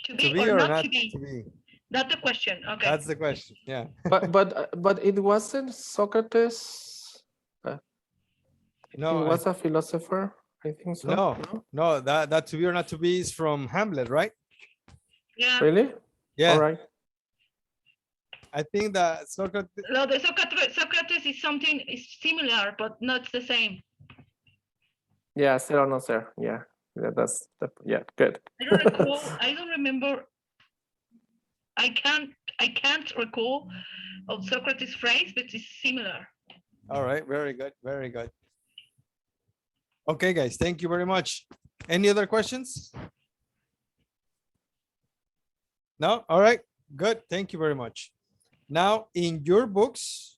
Speaker 3: or not
Speaker 1: not
Speaker 3: to be.
Speaker 1: to be.
Speaker 3: That's the question. Okay.
Speaker 1: That's the question. Yeah.
Speaker 4: But it wasn't Socrates.
Speaker 1: No,
Speaker 4: he was a philosopher. I think so.
Speaker 1: No, that to be or not to be is from Hamlet, right?
Speaker 3: Yeah.
Speaker 4: Really?
Speaker 1: Yeah.
Speaker 4: All right.
Speaker 1: I think that Socrates.
Speaker 3: No, the Socrates is something is similar, but not the same.
Speaker 4: Yeah, Sir, no, sir. Yeah, that's good.
Speaker 3: I don't recall. I don't remember. I can't recall of Socrates' phrase, but it's similar.
Speaker 1: All right, very good, very good. Okay, guys, thank you very much. Any other questions? No? All right, good. Thank you very much. Now, in your books,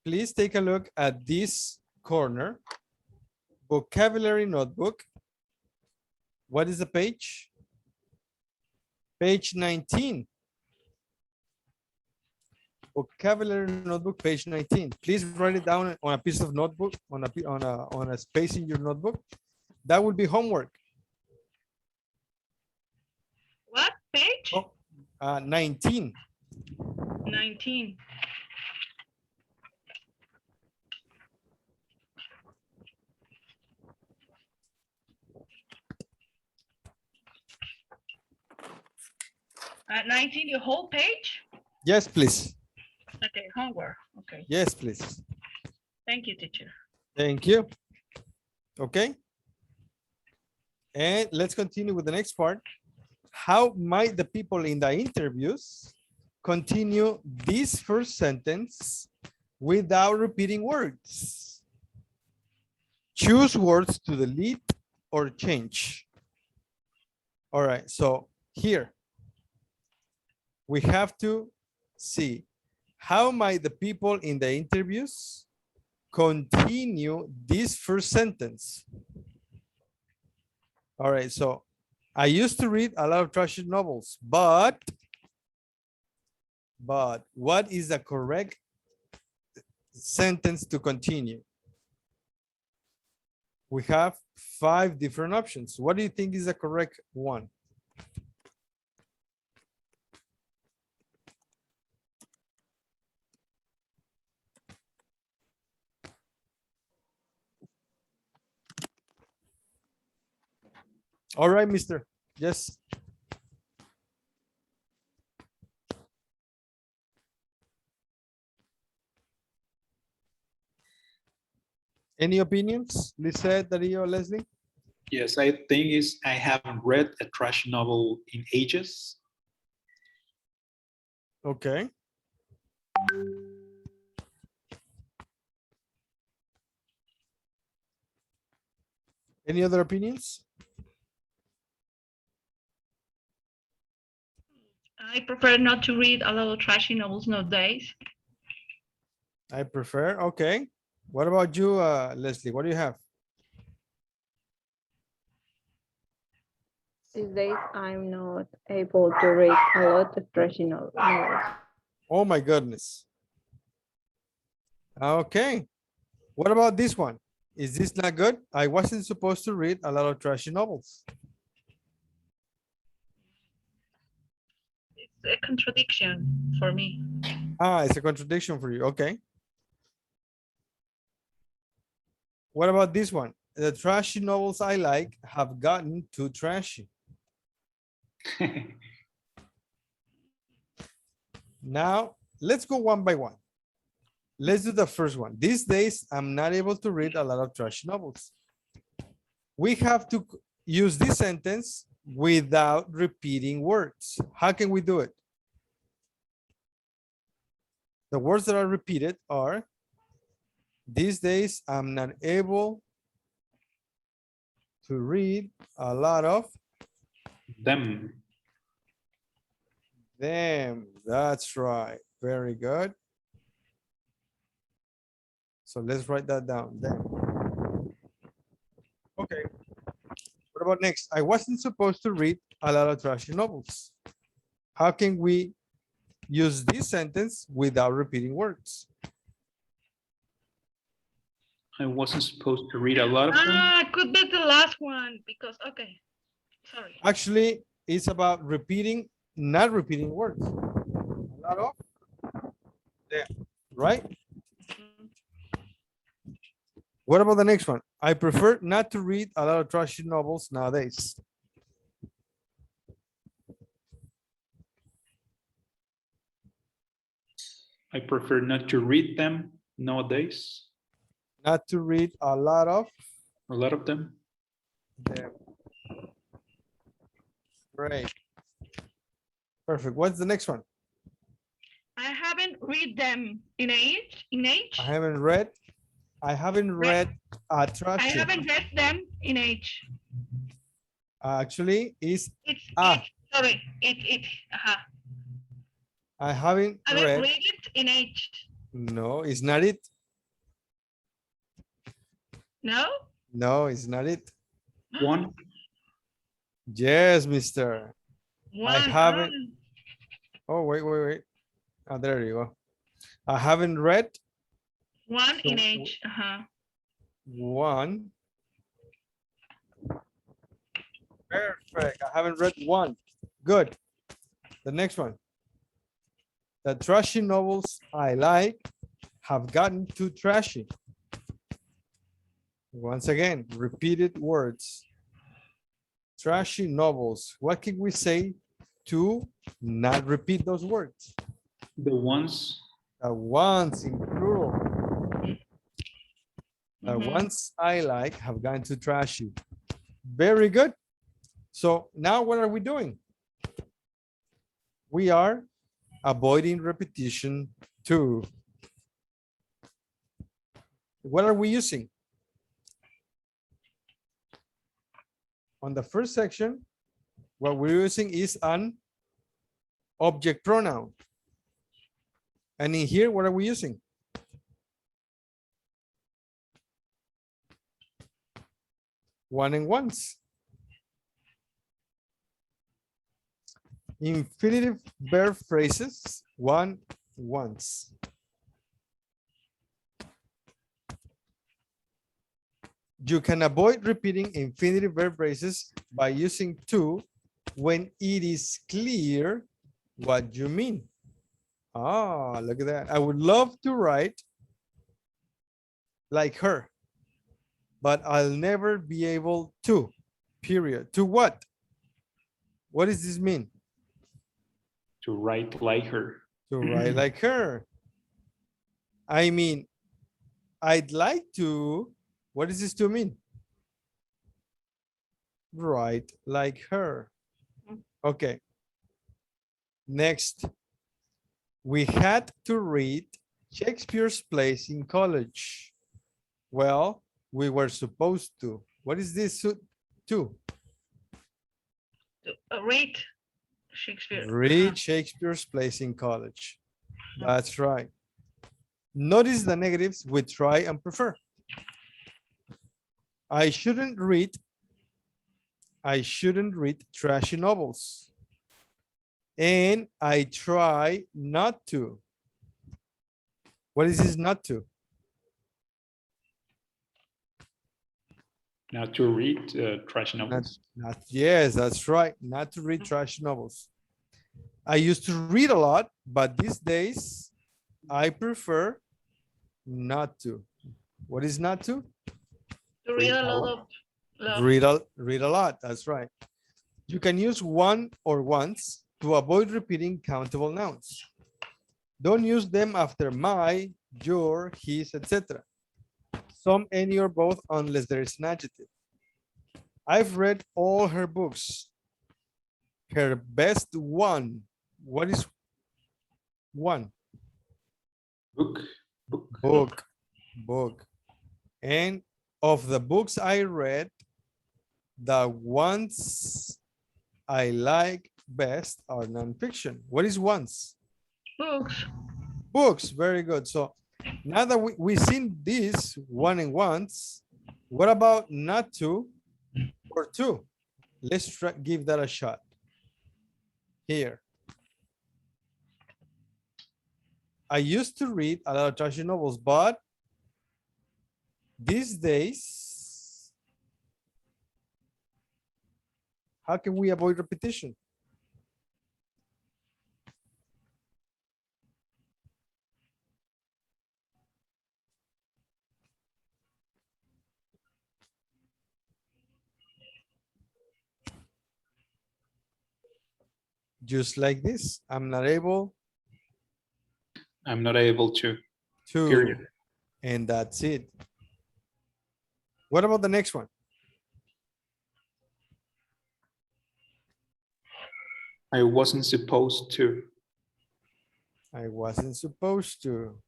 Speaker 1: please take a look at this corner. Vocabulary notebook. What is the page? Page 19. Vocabulary notebook, page 19. Please write it down on a piece of notebook, on a space in your notebook. That will be homework.
Speaker 3: What page?
Speaker 1: 19.
Speaker 3: 19. At 19, your whole page?
Speaker 1: Yes, please.
Speaker 3: Okay, homework. Okay.
Speaker 1: Yes, please.
Speaker 3: Thank you, teacher.
Speaker 1: Thank you. Okay. And let's continue with the next part. How might the people in the interviews continue this first sentence without repeating words? Choose words to delete or change. All right, so here we have to see how might the people in the interviews continue this first sentence. All right, so I used to read a lot of trashy novels, but what is the correct sentence to continue? We have 5 different options. What do you think is the correct one? All right, mister. Yes. Any opinions? Lisette, Dario, Leslie?
Speaker 2: Yes, I think I haven't read a trash novel in ages.
Speaker 1: Okay. Any other opinions?
Speaker 3: I prefer not to read a lot of trashy novels nowadays.
Speaker 1: I prefer. Okay. What about you, Leslie? What do you have?
Speaker 5: These days, I'm not able to read a lot of trashy novels.
Speaker 1: Oh my goodness. Okay. What about this one? Is this not good? I wasn't supposed to read a lot of trashy novels.
Speaker 3: It's a contradiction for me.
Speaker 1: It's a contradiction for you. Okay. What about this one? The trashy novels I like have gotten too trashy. Now, let's go one by one. Let's do the first one. These days, I'm not able to read a lot of trashy novels. We have to use this sentence without repeating words. How can we do it? The words that are repeated are, these days, I'm not able to read a lot of
Speaker 2: Them.
Speaker 1: them. That's right. Very good. So let's write that down. Them. Okay. What about next? I wasn't supposed to read a lot of trashy novels. How can we use this sentence without repeating words?
Speaker 2: I wasn't supposed to read a lot of them.
Speaker 3: Could be the last one because, okay, sorry.
Speaker 1: Actually, it's about repeating, not repeating words. A lot of them, right? What about the next one? I prefer not to read a lot of trashy novels nowadays.
Speaker 2: I prefer not to read them nowadays.
Speaker 1: Not to read a lot of
Speaker 2: them.
Speaker 1: them. Great. Perfect. What's the next one?
Speaker 3: I haven't read them in age.
Speaker 1: I haven't read a
Speaker 3: I
Speaker 1: trashy.
Speaker 3: haven't read them in age.
Speaker 1: Actually, it's
Speaker 3: It's
Speaker 1: Ah.
Speaker 3: sorry.
Speaker 1: I haven't
Speaker 3: I haven't
Speaker 1: read.
Speaker 3: read it in age.
Speaker 1: No, it's not it.
Speaker 3: No?
Speaker 1: No, it's not it.
Speaker 2: One.
Speaker 1: Yes, mister.
Speaker 3: One.
Speaker 1: I haven't. Oh, wait. Oh, there you go. I haven't read
Speaker 3: One in
Speaker 1: So,
Speaker 3: age.
Speaker 1: one. Perfect. I haven't read one. Good. The next one. The trashy novels I like have gotten too trashy. Once again, repeated words. Trashy novels. What can we say to not repeat those words?
Speaker 2: The ones.
Speaker 1: The ones in plural. The
Speaker 3: Mhm.
Speaker 1: ones I like have gotten too trashy. Very good. So now what are we doing? We are avoiding repetition too. What are we using? On the first section, what we're using is an object pronoun. And in here, what are we using? One and ones. Infinitive verb phrases, one, once. You can avoid repeating infinitive verb phrases by using to when it is clear what you mean. Ah, look at that. I would love to write like her, but I'll never be able to, period. To what? What does this mean?
Speaker 2: To write like her.
Speaker 1: To write like her. I mean, I'd like to, what does this to mean? Write like her. Okay. Next, we had to read Shakespeare's plays in college. Well, we were supposed to. What is this to?
Speaker 3: Read Shakespeare.
Speaker 1: Read Shakespeare's plays in college. That's right. Notice the negatives with try and prefer. I shouldn't read trashy novels. And I try not to. What is this not to?
Speaker 2: Not to read trash novels.
Speaker 1: Yes, that's right. Not to read trash novels. I used to read a lot, but these days I prefer not to. What is not to?
Speaker 3: To read a lot of
Speaker 1: Read a lot. That's right. You can use one or once to avoid repeating countable nouns. Don't use them after my, your, his, etc. Some, any, or both, unless there is an adjective. I've read all her books. Her best one. What is one?
Speaker 2: Book.
Speaker 1: Book. And of the books I read, the ones I like best are nonfiction. What is ones?
Speaker 3: Books.
Speaker 1: Books. Very good. So now that we've seen this one and once, what about not to or two? Let's try, give that a shot. Here. I used to read a lot of trashy novels, but these days, how can we avoid repetition? Just like this, I'm not able
Speaker 2: to.
Speaker 1: to,
Speaker 2: Period.
Speaker 1: and that's it. What about the next one?
Speaker 2: I wasn't supposed to.
Speaker 1: I wasn't supposed to.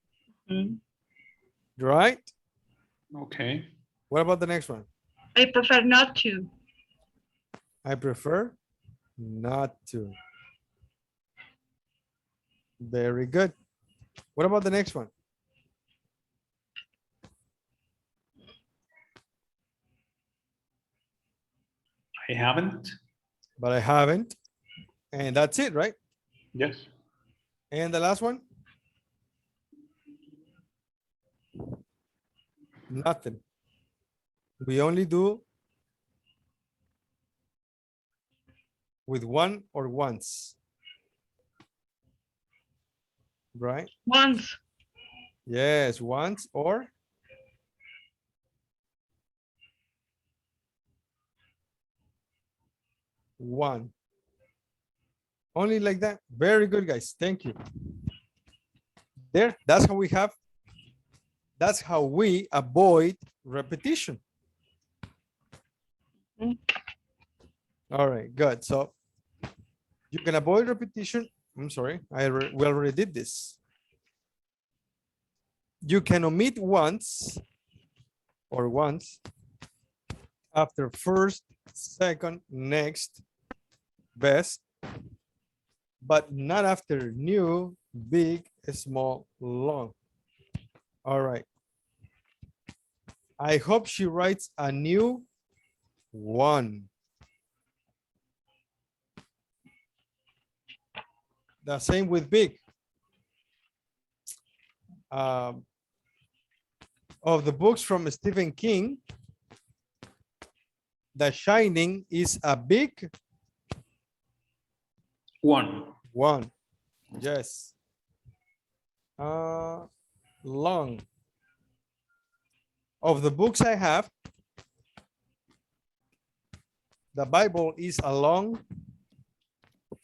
Speaker 3: Mm.
Speaker 1: Right?
Speaker 2: Okay.
Speaker 1: What about the next one?
Speaker 3: I prefer not to.
Speaker 1: I prefer not to. Very good. What about the next one?
Speaker 2: I haven't.
Speaker 1: But I haven't. And that's it, right?
Speaker 2: Yes.
Speaker 1: And the last one? Nothing. We only do with one or once. Right?
Speaker 3: Once.
Speaker 1: Yes, once or one. Only like that. Very good, guys. Thank you. There, that's how we have, that's how we avoid repetition.
Speaker 3: Mm.
Speaker 1: All right, good. So you can avoid repetition. I'm sorry, we already did this. You can omit once or once after first, second, next, best, but not after new, big, small, long. All right. I hope she writes a new one. The same with big. Of the books from Stephen King, The Shining is a big
Speaker 2: one.
Speaker 1: One. Yes. Long. Of the books I have, the Bible is a long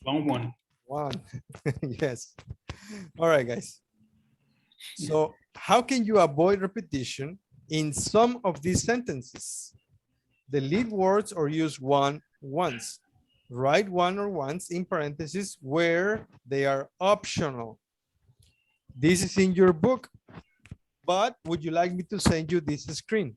Speaker 2: one.
Speaker 1: One. Yes. All right, guys. So how can you avoid repetition in some of these sentences? Delete words or use one once. Write one or once in parentheses where they are optional. This is in your book, but would you like me to send you this screen?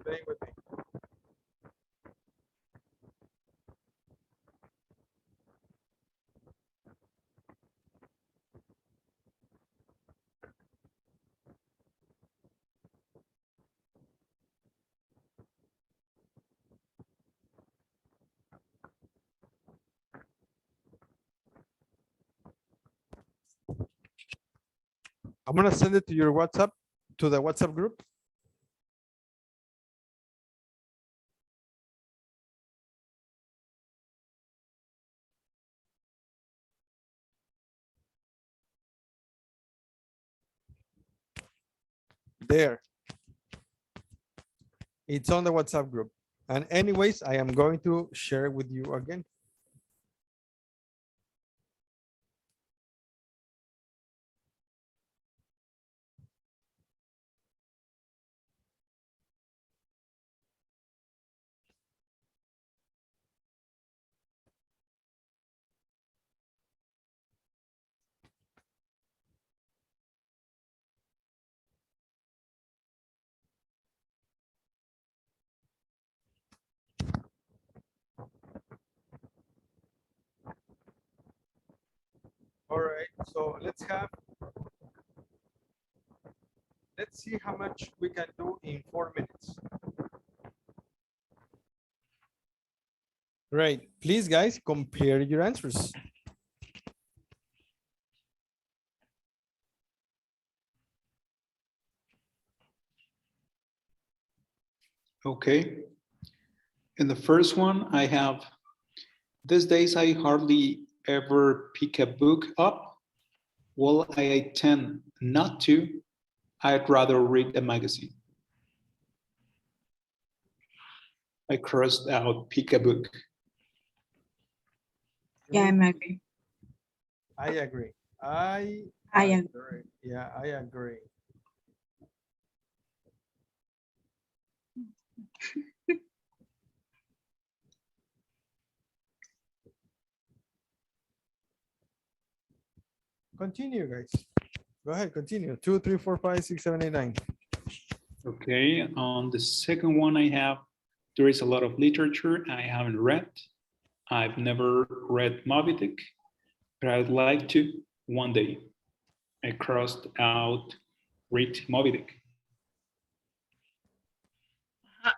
Speaker 1: Explain with me. I'm gonna send it to your WhatsApp, to the WhatsApp group. there. It's on the WhatsApp group. And anyways, I am going to share with you again. All right, so let's see how much we can do in 4 minutes. Great. Please, guys, compare your answers.
Speaker 2: Okay. In the first one, I have, these days I hardly ever pick a book up. Well, I tend not to. I'd rather read a magazine. I crossed out pick a book.
Speaker 1: Yeah, I'm agree. I agree. I agree. Yeah, I agree. Continue, guys. Go ahead, continue. 2, 3, 4, 5, 6, 7, 8, 9.
Speaker 2: Okay, on the second one I have, there is a lot of literature I haven't read. I've never read Moby Dick, but I'd like to one day. I crossed out read Moby Dick.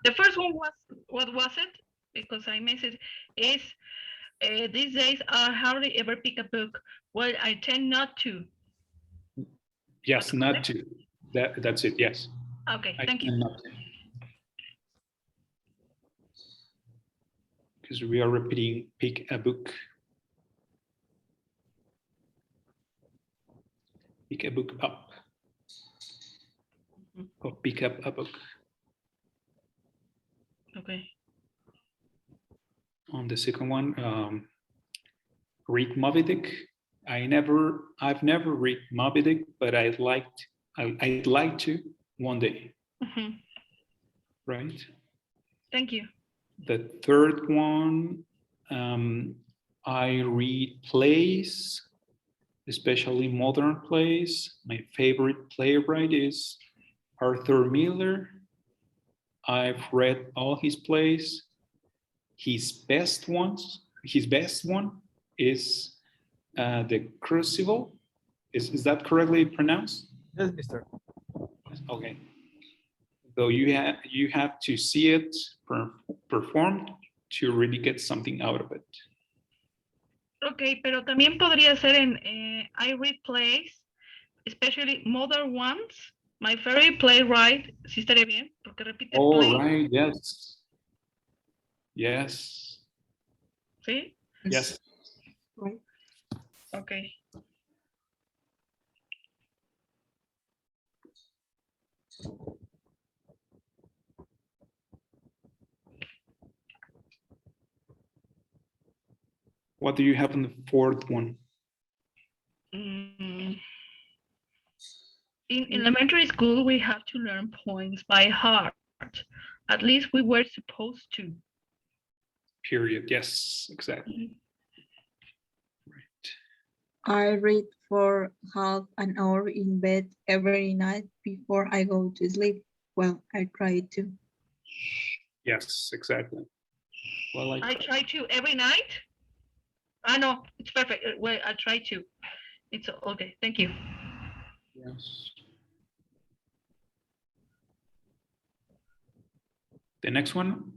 Speaker 3: The first one was, what was it? Because I missed it. Is these days I hardly ever pick a book. Well, I tend not to.
Speaker 2: Yes, not to. That's it, yes.
Speaker 3: Okay, thank you.
Speaker 2: Because we are repeating pick a book. Pick a book up. Or pick up a book.
Speaker 3: Okay.
Speaker 2: On the second one, read Moby Dick. I've never read Moby Dick, but I'd like to one day.
Speaker 3: Mm-hmm.
Speaker 2: Right?
Speaker 3: Thank you.
Speaker 2: The third one, I read plays, especially modern plays. My favorite playwright is Arthur Miller. I've read all his plays. His best one is The Crucible. Is that correctly pronounced?
Speaker 1: Yes, mister.
Speaker 2: Okay. Though you have to see it performed to really get something out of it.
Speaker 3: Okay, pero también podría ser en I read plays, especially modern ones. My favorite playwright, sí estaría bien, porque repite
Speaker 2: Oh, right, yes. Yes.
Speaker 3: ¿Sí?
Speaker 2: Yes.
Speaker 3: Right. Okay.
Speaker 2: What do you have in the fourth one?
Speaker 3: In elementary school, we have to learn poems by heart. At least we were supposed to.
Speaker 2: Period. Yes, exactly.
Speaker 12: I read for half an hour in bed every night before I go to sleep. Well, I try to.
Speaker 2: Yes, exactly. Well,
Speaker 3: I try to every night. No, it's perfect. Well, I try to. It's okay. Thank you.
Speaker 2: Yes. The next one,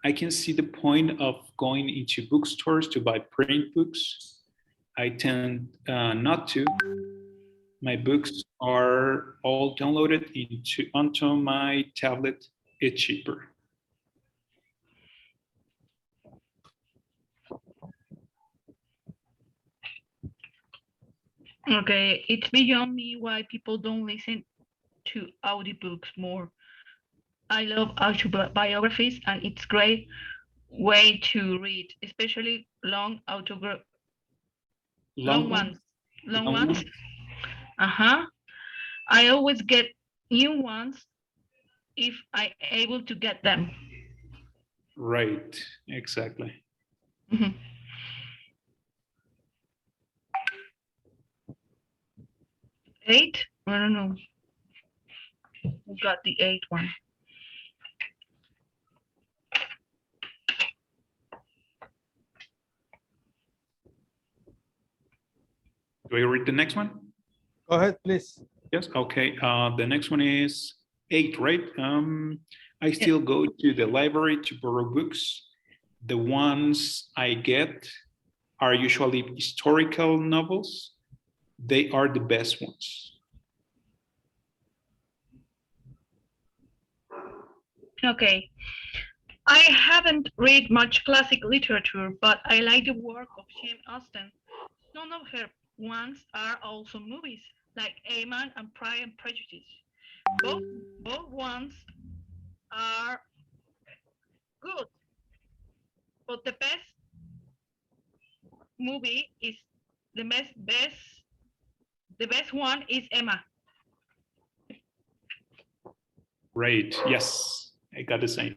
Speaker 2: I can see the point of going into bookstores to buy print books. I tend not to. My books are all downloaded onto my tablet. It's cheaper.
Speaker 3: Okay, it's beyond me why people don't listen to audiobooks more. I love autobiographies, and it's great way to read, especially long
Speaker 2: Long one?
Speaker 3: ones. Long
Speaker 2: Long
Speaker 3: ones.
Speaker 2: one?
Speaker 3: Uh-huh. I always get new ones if I able to get them.
Speaker 2: Right, exactly.
Speaker 3: Mhm. 8? I don't know. Who got the 8 one?
Speaker 2: Do I read the next one?
Speaker 1: Go ahead, please.
Speaker 2: Yes, okay. The next one is 8, right? I still go to the library to borrow books. The ones I get are usually historical novels. They are the best ones.
Speaker 3: Okay. I haven't read much classic literature, but I like the work of Jane Austen. Some of her ones are also movies, like Aman and Pride and Prejudice. Both ones are good, but the best movie is the best one is Emma.
Speaker 2: Right, yes, I got the same.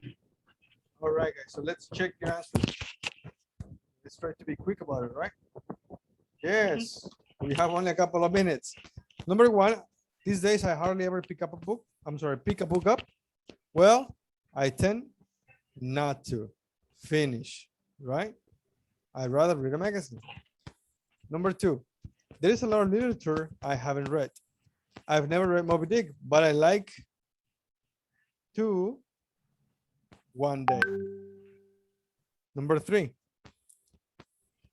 Speaker 1: All right, guys. So let's check your answers. Let's try to be quick about it, right? Yes. We have only a couple of minutes. Number 1, these days I hardly ever pick up a book. Pick a book up. Well, I tend not to finish, right? I'd rather read a magazine. Number 2, there is a lot of literature I haven't read. I've never read Moby Dick, but I like to one day. Number 3,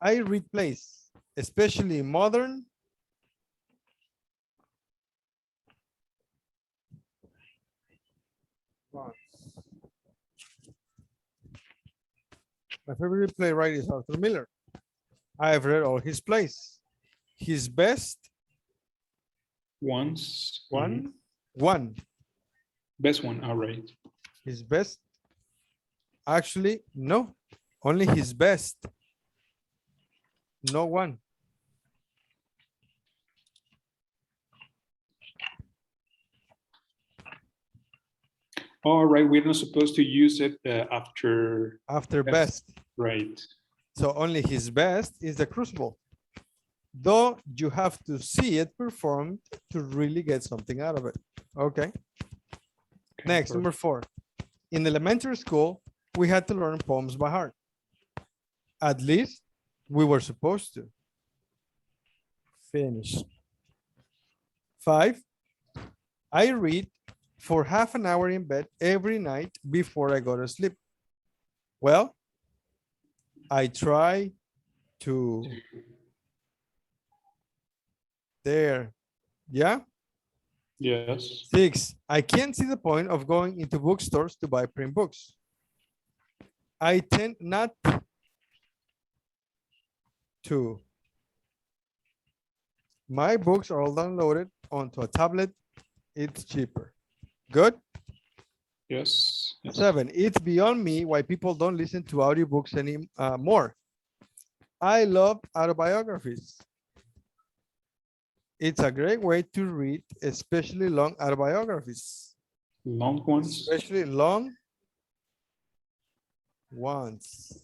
Speaker 1: I read plays, especially modern ones. My favorite playwright is Arthur Miller. I have read all his plays. His best
Speaker 2: Once.
Speaker 1: one.
Speaker 2: Best one, all right.
Speaker 1: His best. Actually, no. Only his best. No one.
Speaker 2: All right, we're not supposed to use it after
Speaker 1: best.
Speaker 2: Right.
Speaker 1: So only his best is the Crucible. Though you have to see it performed to really get something out of it. Okay. Next, number 4. In elementary school, we had to learn poems by heart. At least we were supposed to. Finish. 5, I read for half an hour in bed every night before I go to sleep. Well, I try to. There. Yeah?
Speaker 2: Yes.
Speaker 1: 6, I can't see the point of going into bookstores to buy print books. I tend not to. My books are all downloaded onto a tablet. It's cheaper. Good?
Speaker 2: Yes.
Speaker 1: 7, it's beyond me why people don't listen to audiobooks anymore. I love autobiographies. It's a great way to read, especially long autobiographies.
Speaker 2: Long ones.
Speaker 1: Especially long ones.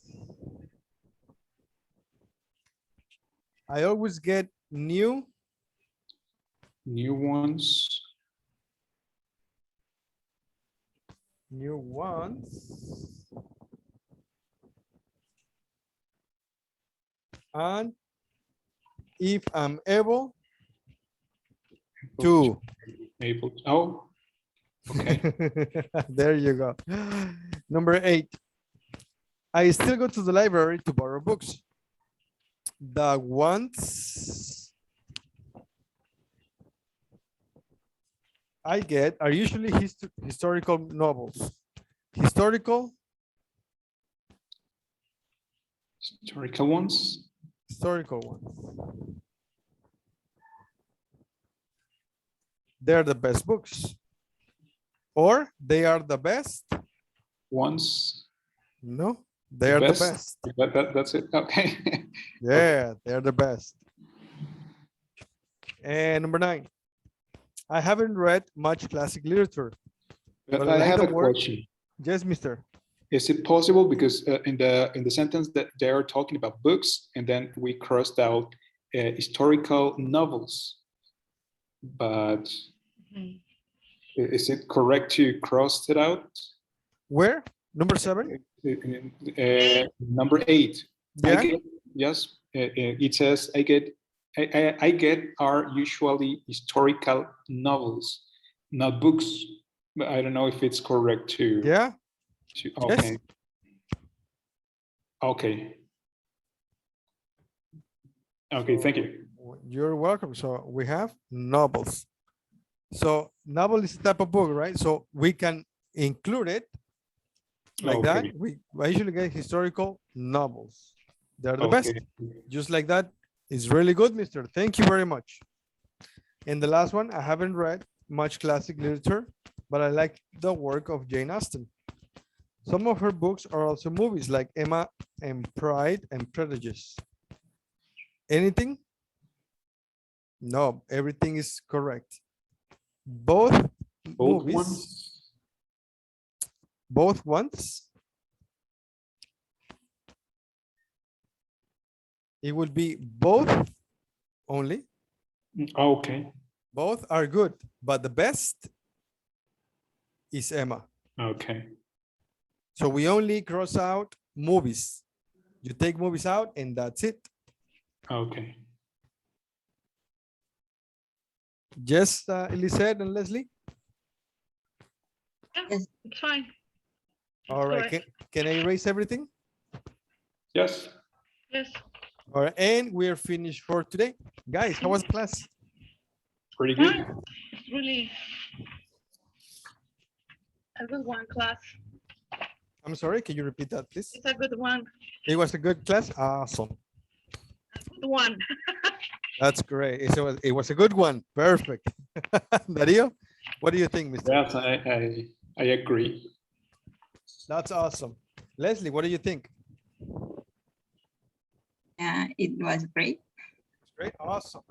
Speaker 1: I always get new
Speaker 2: ones.
Speaker 1: New ones. And if I'm able to.
Speaker 2: Oh, okay.
Speaker 1: There you go. Number 8. I still go to the library to borrow books. The ones I get are usually historical novels. Historical
Speaker 2: Historical ones.
Speaker 1: Historical ones. they're the best books. Or they are the best.
Speaker 2: Once.
Speaker 1: No, they are the best.
Speaker 2: That's it. Okay.
Speaker 1: Yeah, they're the best. And number 9. I haven't read much classic literature.
Speaker 2: But
Speaker 1: I
Speaker 2: I
Speaker 1: like
Speaker 2: have
Speaker 1: the
Speaker 2: a
Speaker 1: word.
Speaker 2: question.
Speaker 1: Yes, mister.
Speaker 2: Is it possible because in the sentence that they are talking about books, and then we crossed out historical novels, but is it correct to cross it out?
Speaker 1: Where? Number 7?
Speaker 2: Number 8.
Speaker 1: Yeah.
Speaker 2: Yes, it says I get are usually historical novels, not books. But I don't know if it's correct to.
Speaker 1: Yeah.
Speaker 2: Okay.
Speaker 1: Yes.
Speaker 2: Okay. Okay, thank you.
Speaker 1: You're welcome. So we have novels. So novel is a type of book, right? So we can include it like that. We usually get historical novels. They're the best. Just like that. It's really good, mister. Thank you very much. And the last one, I haven't read much classic literature, but I like the work of Jane Austen. Some of her books are also movies like Emma and Pride and Prejudice. Anything? No, everything is correct. Both movies.
Speaker 2: Ones?
Speaker 1: Both ones. It will be both only.
Speaker 2: Okay.
Speaker 1: Both are good, but the best is Emma.
Speaker 2: Okay.
Speaker 1: So we only cross out movies. You take movies out and that's it.
Speaker 2: Okay.
Speaker 1: Yes, Elisette and Leslie?
Speaker 3: Yeah, it's fine.
Speaker 1: All right. Can I erase everything?
Speaker 2: Yes.
Speaker 3: Yes.
Speaker 1: All right. And we're finished for today. Guys, how was class?
Speaker 2: Pretty good.
Speaker 3: It's really a good one, class.
Speaker 1: I'm sorry, can you repeat that, please?
Speaker 3: It's a good one.
Speaker 1: It was a good class? Awesome.
Speaker 3: A good one.
Speaker 1: That's great. It was a good one. Perfect. Dario, what do you think, Mr.?
Speaker 2: Yes, I agree.
Speaker 1: That's awesome. Leslie, what do you think?
Speaker 12: It was great.
Speaker 1: Great, awesome.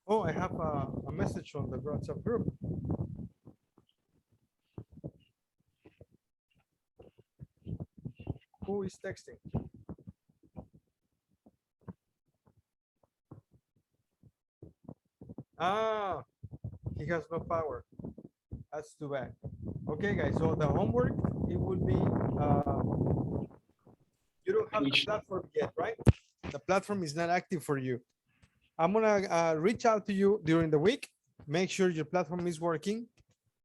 Speaker 1: Oh, I have a message from the WhatsApp group. Who is texting? Ah, he has no power. That's too bad. Okay, guys, so the homework, it would be, you don't have the platform yet, right? The platform is not active for you. I'm gonna reach out to you during the week, make sure your platform is working.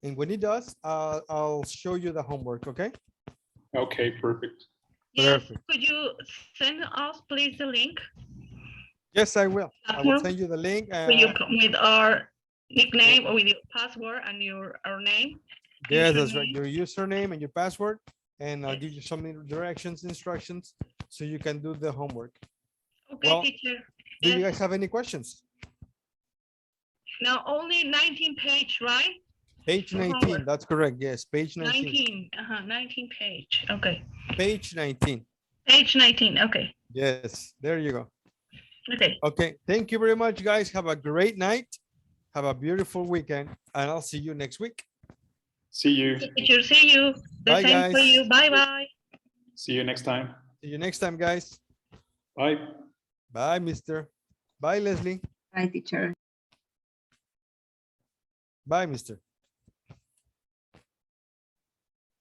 Speaker 1: And when it does, I'll show you the homework, okay?
Speaker 2: Okay, perfect.
Speaker 3: Yes,
Speaker 1: Perfect.
Speaker 3: could you send us, please, the link?
Speaker 1: Yes, I will. I will send you the link.
Speaker 3: With our nickname or with your password and our name.
Speaker 1: Yes, that's right. Your username and your password. And I'll give you some directions, instructions, so you can do the homework.
Speaker 3: Okay,
Speaker 1: well,
Speaker 3: teacher.
Speaker 1: Do you guys have any questions?
Speaker 3: Now, only 19 page, right?
Speaker 1: Page 19, that's correct. Yes, page 19.
Speaker 3: 19 page. Okay.
Speaker 1: Page 19.
Speaker 3: Page 19. Okay.
Speaker 1: Yes, there you go.
Speaker 3: Okay.
Speaker 1: Okay, thank you very much, guys. Have a great night. Have a beautiful weekend, and I'll see you next week.
Speaker 2: See you.
Speaker 3: Teacher, see you. The
Speaker 1: Bye,
Speaker 3: same
Speaker 1: guys.
Speaker 3: for you. Bye-bye.
Speaker 2: See you next time.
Speaker 1: See you next time, guys.
Speaker 2: Bye.
Speaker 1: Bye, mister. Bye, Leslie.
Speaker 12: Bye, teacher.
Speaker 1: Bye, mister.